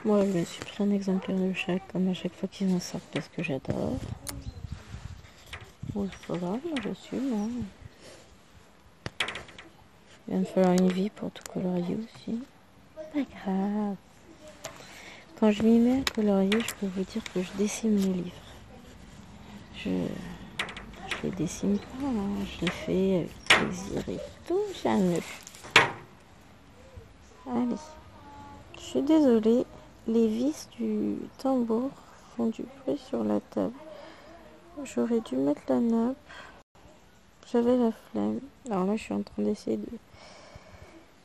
Moi, je me suis pris un exemplaire de chaque, comme à chaque fois qu'ils en sortent, parce que j'adore. Bon, c'est pas grave, moi je suis, moi. Il va me falloir une vie pour tout colorier aussi. Pas grave. Quand je m'y mets à colorier, je peux vous dire que je dessine les livres. Je les dessine pas, hein. Je les fais avec plaisir et tout, jamais. Allez. Je suis désolée, les vis du tambour font du bruit sur la table. J'aurais dû mettre la nappe. J'avais la flemme. Alors là, je suis en train d'essayer de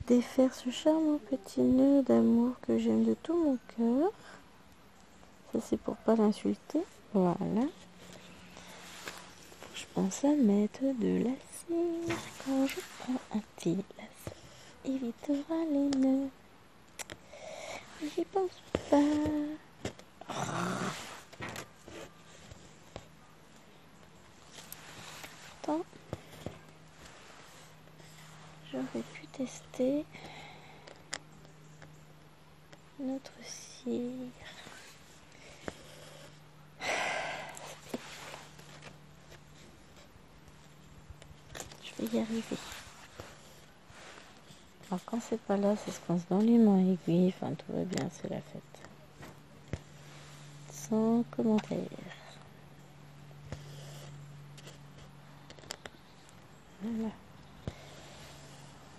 défaire ce charmant petit nœud d'amour que j'aime de tout mon cœur. Ça, c'est pour pas l'insulter. Voilà. Je pense à mettre de la cire quand je prends un petit lasso. Évitera les nœuds. J'y pense pas. Pourtant, j'aurais pu tester notre cire. Je vais y arriver. Alors quand c'est pas là, ça se coince dans les mains aiguilles. Enfin, tout va bien, c'est la fête. Sans commentaire. Voilà.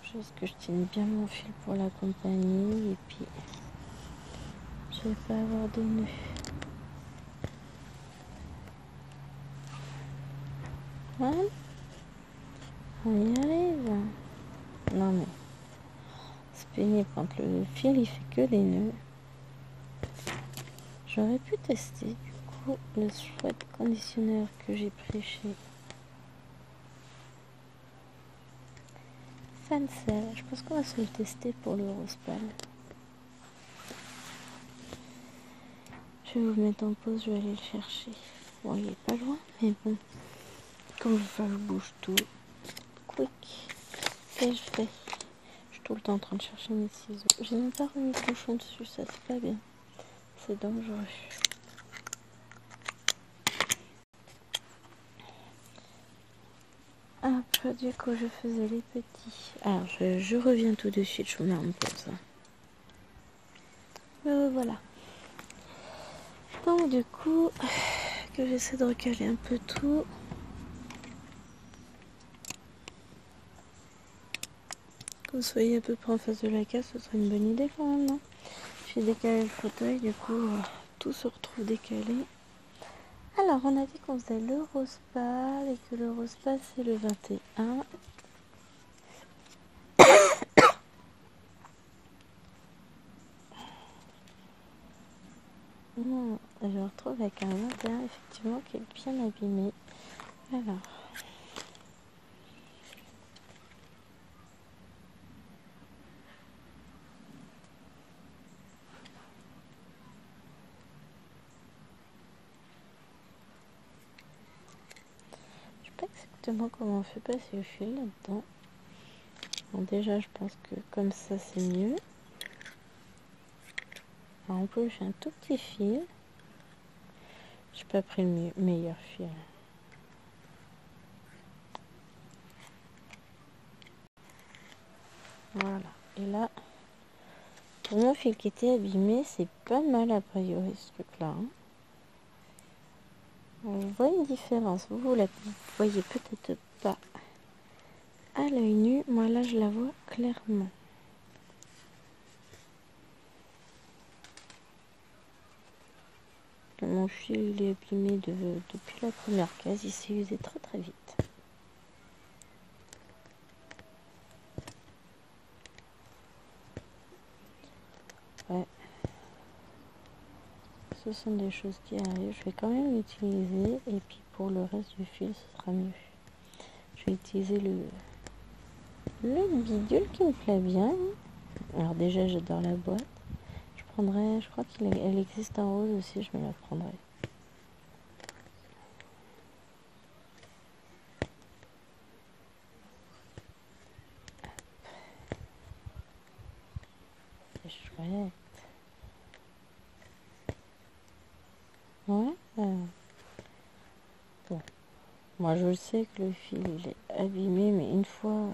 Juste que je tienne bien mon fil pour la compagnie et puis je vais pas avoir de nœuds. Hein? On y arrive. Non mais c'est pénible quand le fil il fait que des nœuds. J'aurais pu tester du coup le sweat conditioner que j'ai pris chez Fancel. Je pense qu'on va se le tester pour le rose pâle. Je vais vous mettre en pause, je vais aller le chercher. Bon, il est pas loin, mais bon. Comme je bouge tout. Quick. Qu'est-ce que je fais? Je suis tout le temps en train de chercher mes ciseaux. J'ai même pas remis le bouchon dessus, ça c'est pas bien. C'est dangereux. Après, du coup, je faisais les petits. Alors, je reviens tout de suite, je vous mets en pause. Voilà. Donc, du coup, que j'essaie de recaler un peu tout. Que vous soyez à peu près en face de la case, ce serait une bonne idée quand même, non? J'ai décalé le fauteuil, du coup, tout se retrouve décalé. Alors, on a dit qu'on faisait le rose pâle et que le rose pâle, c'est le 21. Je me retrouve avec un 21, effectivement, qui est bien abîmé. Alors... je sais pas exactement comment on fait passer le fil là-dedans. Bon, déjà, je pense que comme ça, c'est mieux. Alors, on peut j'ai un tout petit fil. J'ai pas pris le meilleur fil. Voilà. Et là, pour mon fil qui était abîmé, c'est pas mal a priori ce truc-là. Hein. On voit une différence. Vous la voyez peut-être pas à l'œil nu. Moi là, je la vois clairement. Mon fil il est abîmé depuis la première case. Il s'est usé très très vite. Ouais. Ce sont des choses qui arrivent. Je vais quand même l'utiliser. Et puis pour le reste du fil, ce sera mieux. Je vais utiliser le bidule qui me plaît bien. Alors déjà, j'adore la boîte. Je prendrai, je crois qu'elle existe en rose aussi. Je me la prendrai. C'est chouette. Ouais. Bon. Moi, je sais que le fil, il est abîmé, mais une fois,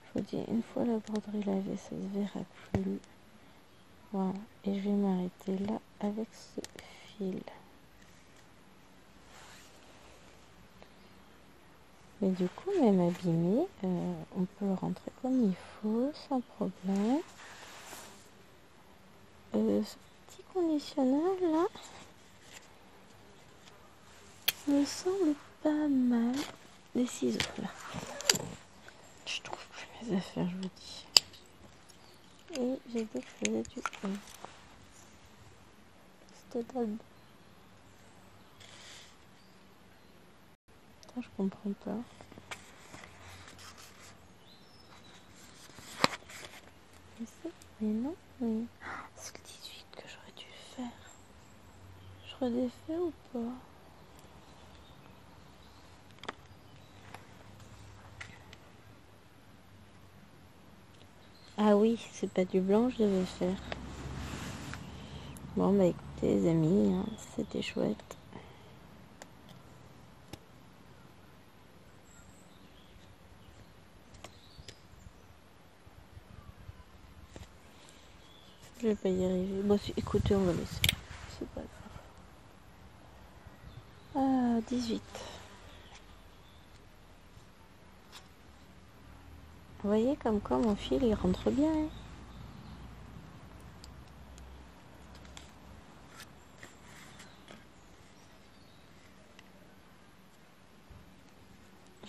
je vous dis, une fois la broderie lavée, ça se verra plus. Voilà. Et je vais m'arrêter là avec ce fil. Mais du coup, même abîmé, on peut le rentrer comme il faut, sans problème. Ce petit conditionneur là me semble pas mal. Des ciseaux là. Je trouve plus mes affaires, je vous dis. Et j'ai dit que je faisais du C'était pas le bon. Attends, je comprends pas. Mais non, mais... c'est le 18 que j'aurais dû faire. Je redéfais ou pas? Ah oui, c'est pas du blanc, je devais faire. Bon, bah écoutez les amis, hein, c'était chouette. Je vais pas y arriver. Bon, écoutez, on va laisser. C'est pas grave. Ah, 18. Vous voyez comme quoi mon fil il rentre bien. Hein.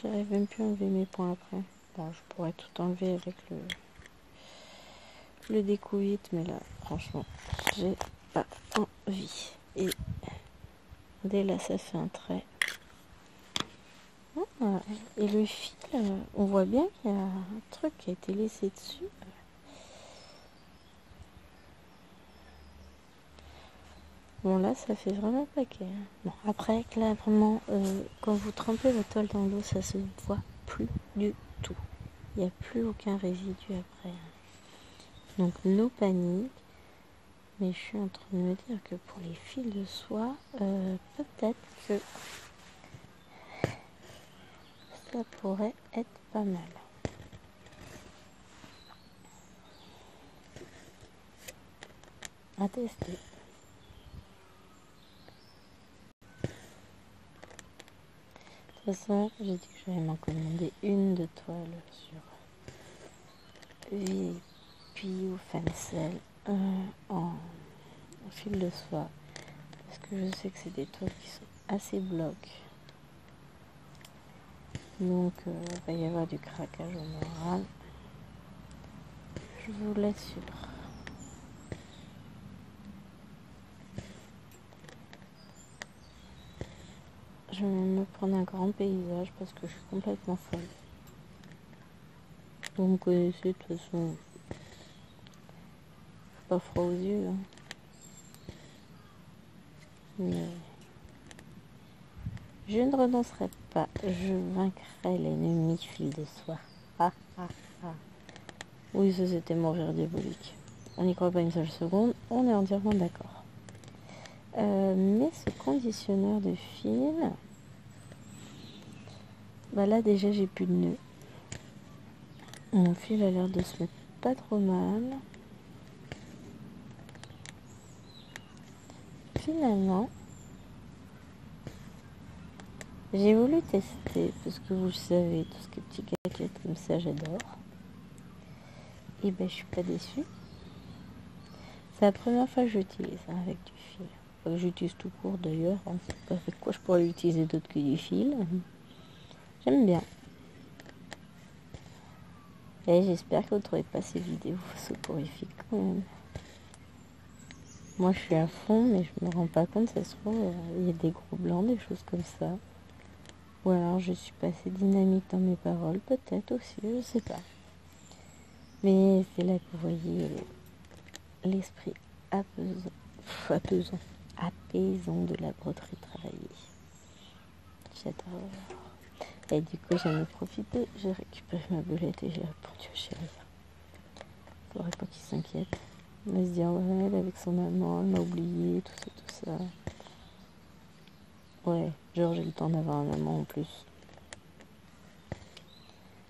J'arrive même plus à enlever mes points après. Bon, je pourrais tout enlever avec le découvite, mais là, franchement, j'ai pas envie. Et dès là, ça fait un trait. Ah, et le fil, on voit bien qu'il y a un truc qui a été laissé dessus. Bon, là, ça fait vraiment paquet. Hein. Bon, après, là, vraiment, quand vous trempez votre toile dans l'eau, ça se voit plus du tout. Il n'y a plus aucun résidu après. Donc, no panique. Mais je suis en train de me dire que pour les fils de soie, peut-être que ça pourrait être pas mal. À tester. De toute façon, j'ai dit que j'allais m'en commander une de toile sur VIP ou Fencel en fil de soie. Parce que je sais que c'est des toiles qui sont assez blocs. Donc, il va y avoir du craquage au moral. Je vous l'assure. Je vais me prendre un grand paysage parce que je suis complètement folle. Vous me connaissez de toute façon. Pas froid aux yeux. Hein. Mais je ne renoncerai pas. Je vaincrai l'ennemi fil de soie. Ah, ah, ah. Oui, ça c'était mon rire diabolique. On n'y croit pas une seule seconde. On est entièrement d'accord. Mais ce conditionneur de fil... Bah là déjà j'ai plus de nœuds. Mon fil a l'air de se mettre pas trop mal. Finalement, j'ai voulu tester, parce que vous le savez, tout ce qui est petit gadget comme ça, j'adore. Et ben, je suis pas déçue. C'est la première fois que j'utilise avec du fil. Enfin, j'utilise tout court d'ailleurs. Hein. C'est pas avec quoi je pourrais utiliser d'autre que du fil. J'aime bien. Et j'espère que vous ne trouvez pas ces vidéos soporifiques quand même. Moi, je suis à fond, mais je me rends pas compte, ça se trouve, il y a des gros blancs, des choses comme ça. Ou alors, je suis pas assez dynamique dans mes paroles, peut-être aussi, je sais pas. Mais c'est là que vous voyez l'esprit apaisant de la broderie travaillée. J'adore. Et du coup, j'en ai profité, j'ai récupéré ma boulette et j'ai répondu à chérie. Faudrait pas qu'il s'inquiète. On va se dire, ouais, elle avec son maman, elle m'a oublié, tout ça. Ouais, genre j'ai le temps d'avoir un amant en plus.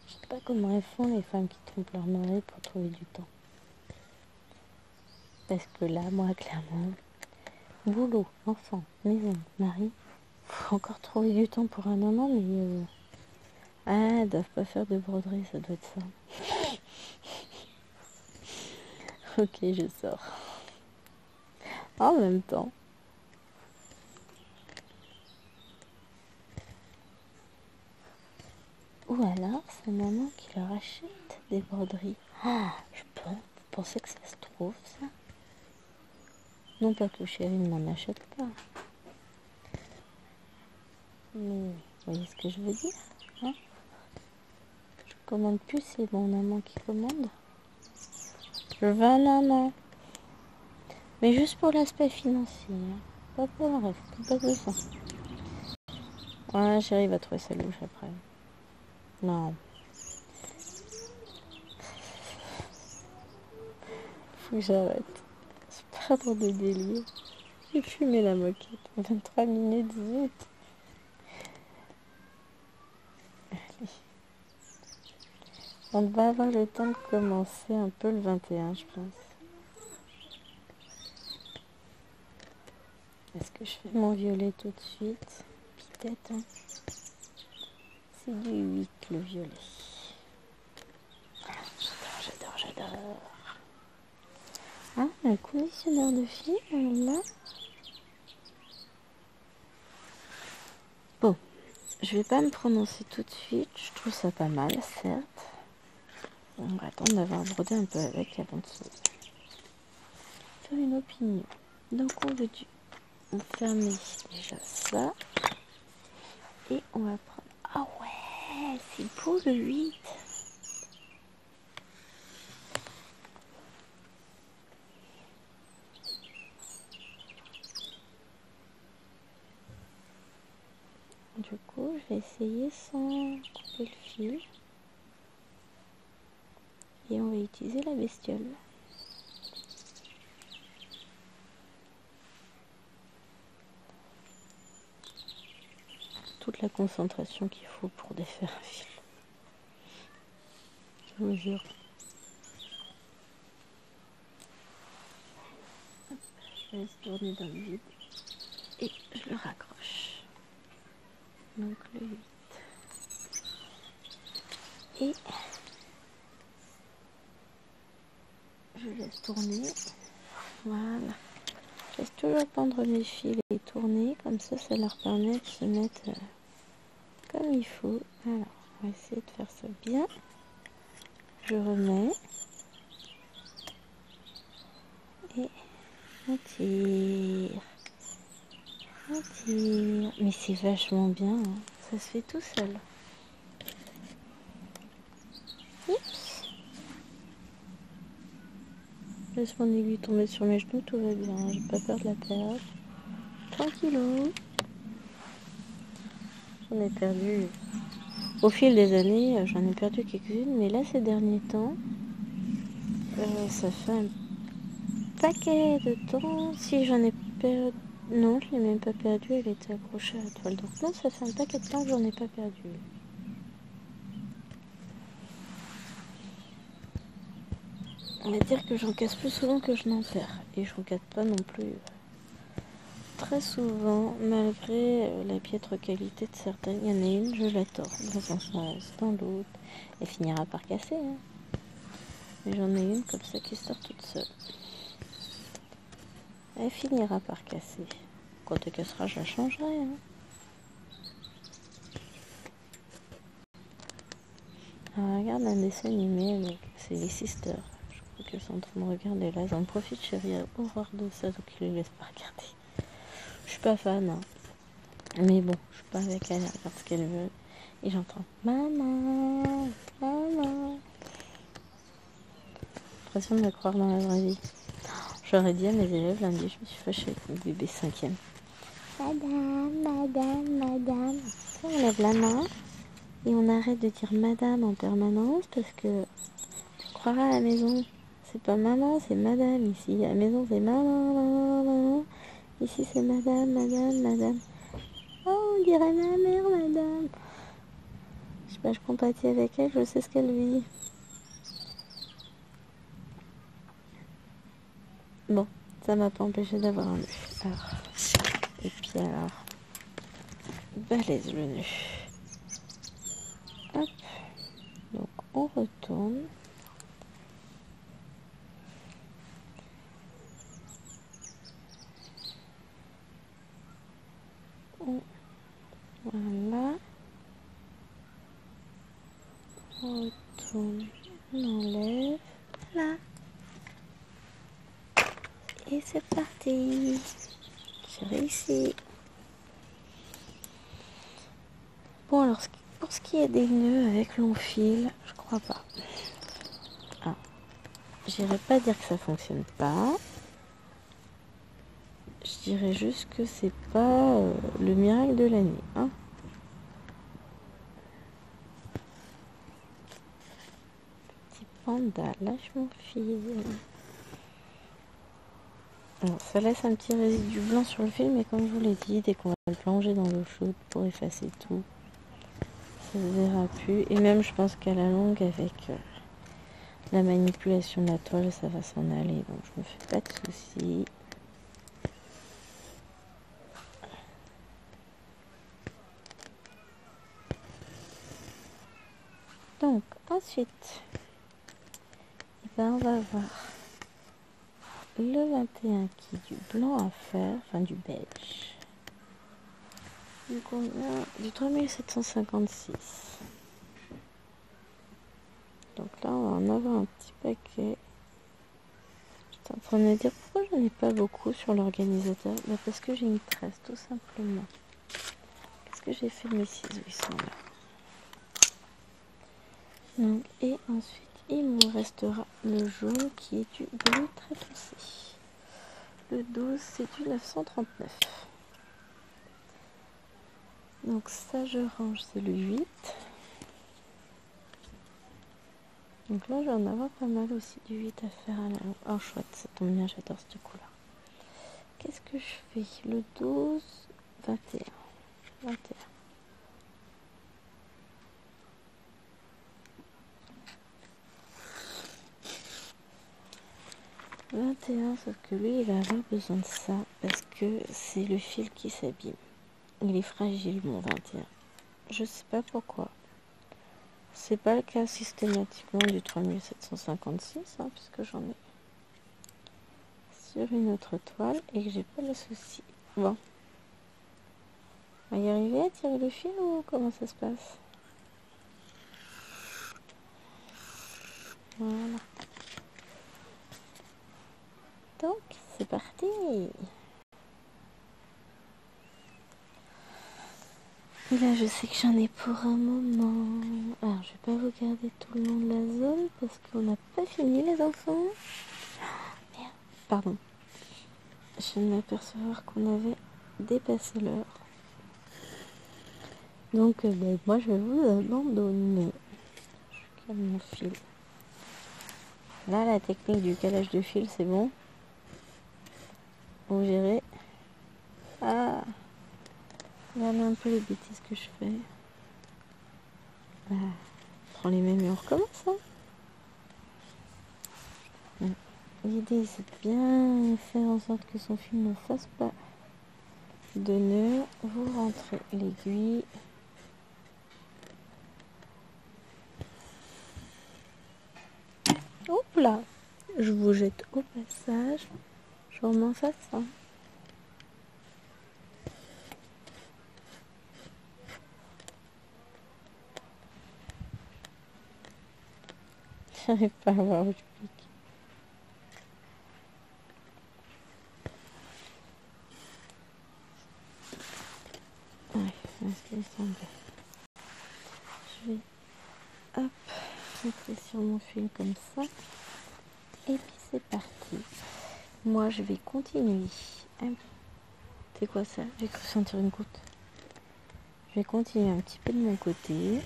Je sais pas comment elles font les femmes qui trompent leur mari pour trouver du temps. Parce que là, moi, clairement, boulot, enfant, maison, mari, faut encore trouver du temps pour un amant, mais elles doivent pas faire de broderie, ça doit être ça. Ok, je sors. En même temps. Ou alors, c'est maman qui leur achète des broderies. Ah, je pense, vous pensez que ça se trouve, ça? Non pas que chérie ne m'en achète pas. Mais, vous voyez ce que je veux dire, hein? Je commande plus, c'est mon amant qui commande. Je veux un amant. Mais juste pour l'aspect financier, hein. Pas pour le reste, pas besoin. Ouais, chérie va trouver sa louche après. Non. Faut que j'arrête. C'est pas trop de délire. J'ai fumé la moquette. 23 minutes, zut. On va avoir le temps de commencer un peu le 21, je pense. Est-ce que je fais mon violet tout de suite? Peut-être, hein. C'est du 8, le violet. J'adore. Ah, un conditionneur de fil, là. Bon, je vais pas me prononcer tout de suite. Je trouve ça pas mal, certes. On va attendre d'avoir brodé un peu avec avant de se faire une opinion. Donc, on veut fermer déjà ça. Et on va prendre... Ah ouais, c'est beau le 8. Du coup, je vais essayer sans couper le fil. Et on va utiliser la bestiole. Toute la concentration qu'il faut pour défaire un fil. Je vous jure. Je laisse tourner dans le vide. Et je le raccroche. Donc le 8. Et je laisse tourner. Voilà. Je laisse toujours pendre mes fils et tourner. Comme ça leur permet de se mettre comme il faut. Alors, on va essayer de faire ça bien. Je remets. Et on tire. On tire. Mais c'est vachement bien. Hein. Ça se fait tout seul. Oups. Laisse mon aiguille tomber sur mes genoux, tout va bien. J'ai pas peur de la perdre. Tranquillou. J'en ai perdu. Au fil des années, j'en ai perdu quelques-unes. Mais là, ces derniers temps, ça fait un paquet de temps. Si j'en ai perdu... Non, je l'ai même pas perdu. Elle était accrochée à la toile. Donc non, ça fait un paquet de temps que j'en ai pas perdu. On va dire que j'en casse plus souvent que je n'en perds. Et je regarde pas non plus très souvent, malgré la piètre qualité de certaines. Il y en a une, je la tords dans un sens, dans l'autre. Elle finira par casser. Hein. Mais j'en ai une comme ça qui sort toute seule. Elle finira par casser. Quand elle cassera, je la changerai. Hein. Alors, regarde un dessin animé avec... C'est les Sisters. Je crois qu'elles sont en train de regarder là. J'en profite, chérie, a horreur de ça, donc ils les laissent pas regarder. Je suis pas fan, hein. Mais bon, je suis pas avec elle, elle regarde ce qu'elle veut. Et j'entends maman, maman. J'ai l'impression de me croire dans la vraie vie. J'aurais dit à mes élèves lundi, je me suis fâchée avec mon bébé 5e. Madame, madame, madame. Ça, on lève la main et on arrête de dire madame en permanence parce que tu croiras à la maison. C'est pas maman, c'est madame ici. À la maison, c'est maman, maman, maman. Ici, c'est madame, madame, madame. Oh, on dirait ma mère, madame. Je sais pas, je compatis avec elle, je sais ce qu'elle vit. Bon, ça m'a pas empêché d'avoir un nœud. Alors, et puis alors, balèze le nœud. Hop, donc on retourne. Voilà. On retourne, on enlève. Voilà. Et c'est parti. J'ai réussi. Bon, alors, pour ce qui est des nœuds avec long fil, je crois pas. Ah, j'irai pas dire que ça fonctionne pas. Je dirais juste que c'est pas le miracle de l'année. Hein. Petit panda, lâche mon fil. Bon, ça laisse un petit résidu blanc sur le fil, mais comme je vous l'ai dit, dès qu'on va le plonger dans l'eau chaude pour effacer tout, ça ne se verra plus. Et même, je pense qu'à la longue, avec la manipulation de la toile, ça va s'en aller. Donc, je me fais pas de soucis. Donc, ensuite, eh ben, on va voir le 21 qui est du blanc à faire, enfin du beige. Donc, on a du 3756. Donc là, on va en avoir un petit paquet. J'étais en train de me dire pourquoi j'en ai pas beaucoup sur l'organisateur. Bah parce que j'ai une tresse, tout simplement. Qu'est-ce que j'ai fait de mes ciseaux? Ils sont là. Donc, et ensuite, il me restera le jaune qui est du bleu très foncé. Le 12, c'est du 939. Donc ça, je range, c'est le 8. Donc là, je vais en avoir pas mal aussi du 8 à faire à la longue. Oh, chouette, ça tombe bien, j'adore cette couleur. Qu'est-ce que je fais? Le 12, 21. 21. Sauf que lui, il va avoir besoin de ça parce que c'est le fil qui s'abîme. Il est fragile, mon 21. Je sais pas pourquoi. C'est pas le cas systématiquement du 3756, hein, puisque j'en ai sur une autre toile et que j'ai pas le souci. Bon. On va y arriver à tirer le fil ou comment ça se passe? Voilà. Donc, c'est parti. Et là, je sais que j'en ai pour un moment. Alors, je vais pas vous garder tout le long de la zone parce qu'on n'a pas fini, les enfants. Merde. Pardon. Je viens de m'apercevoir qu'on avait dépassé l'heure. Donc, moi, je vous abandonne. Je calme mon fil. Là, la technique du calage de fil, c'est bon. Vous gérez. Ah, regardez un peu les bêtises que je fais. Ah, on prend les mêmes et on recommence. Hein. l'idée c'est de bien faire en sorte que son fil ne fasse pas de nœud. Vous rentrez l'aiguille. Hop là, je vous jette au passage. Je remets en face. Hein. J'arrive pas à voir où je pique. Ouais, c'est ce qui me semblait. Je vais mettre sur mon fil comme ça. Et puis c'est parti. Moi je vais continuer. C'est quoi ça? J'ai cru sentir une goutte. Je vais continuer un petit peu de mon côté.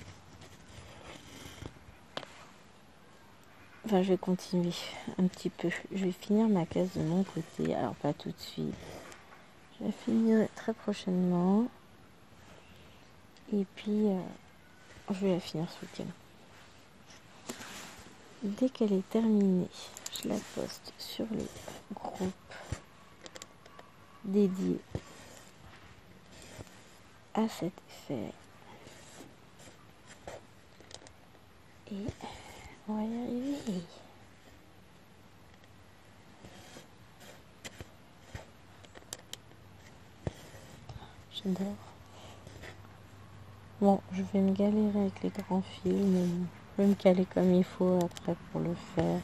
Enfin, je vais continuer un petit peu. Je vais finir ma case de mon côté. Alors, pas tout de suite. Je vais finir très prochainement. Et puis, je vais la finir ce week-end. Dès qu'elle est terminée, je la poste sur le groupe dédié à cet effet. Et on va y arriver. J'adore. Bon, je vais me galérer avec les grands fils, mais je vais me caler comme il faut après pour le faire.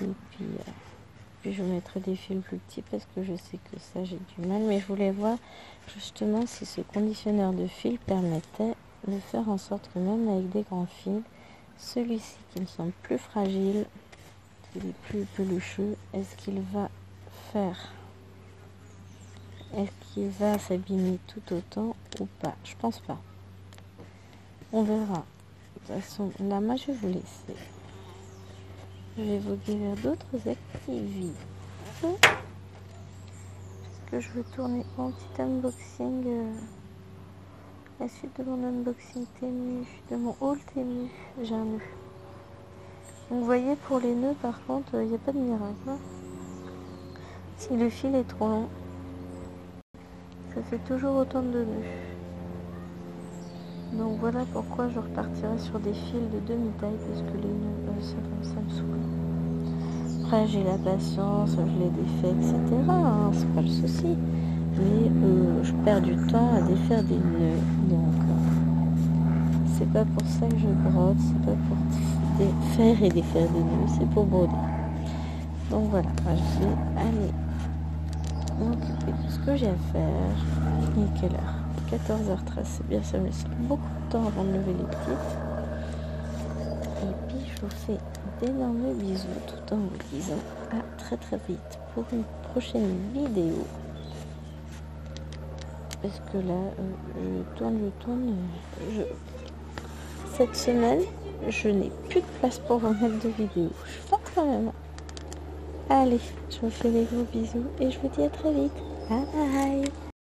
Et puis je mettrai des fils plus petits parce que je sais que ça j'ai du mal. Mais je voulais voir justement si ce conditionneur de fil permettait de faire en sorte que même avec des grands fils, celui-ci qui me semble plus fragile, il est plus pelucheux, est-ce qu'il va faire, est-ce qu'il va s'abîmer tout autant ou pas? Je pense pas. On verra. De toute façon, là, moi, je vais vous laisser. Je vais vous guérir d'autres activités. Parce que je veux tourner mon petit unboxing. La suite de mon unboxing Temu, de mon haul Temu. J'ai un nœud. Donc, vous voyez, pour les nœuds, par contre, il n'y a pas de miracle. Hein. Si le fil est trop long, ça fait toujours autant de nœuds. Donc voilà pourquoi je repartirai sur des fils de demi-taille parce que les nœuds, ça me saoule. Après j'ai la patience, je les défais, etc. Hein, c'est pas le souci. Mais je perds du temps à défaire des nœuds. Donc c'est pas pour ça que je brode, c'est pas pour faire et défaire des nœuds, c'est pour broder. Donc voilà, je vais aller m'occuper de ce que j'ai à faire. Il est quelle heure? 14h13, c'est bien, ça me laisse beaucoup de temps avant de lever les pieds. Et puis je vous fais d'énormes bisous tout en vous disant à très très vite pour une prochaine vidéo. Parce que là, je tourne. Cette semaine, je n'ai plus de place pour vous mettre de vidéos. Je suis forte quand même. Allez, je vous fais des gros bisous et je vous dis à très vite. Bye bye.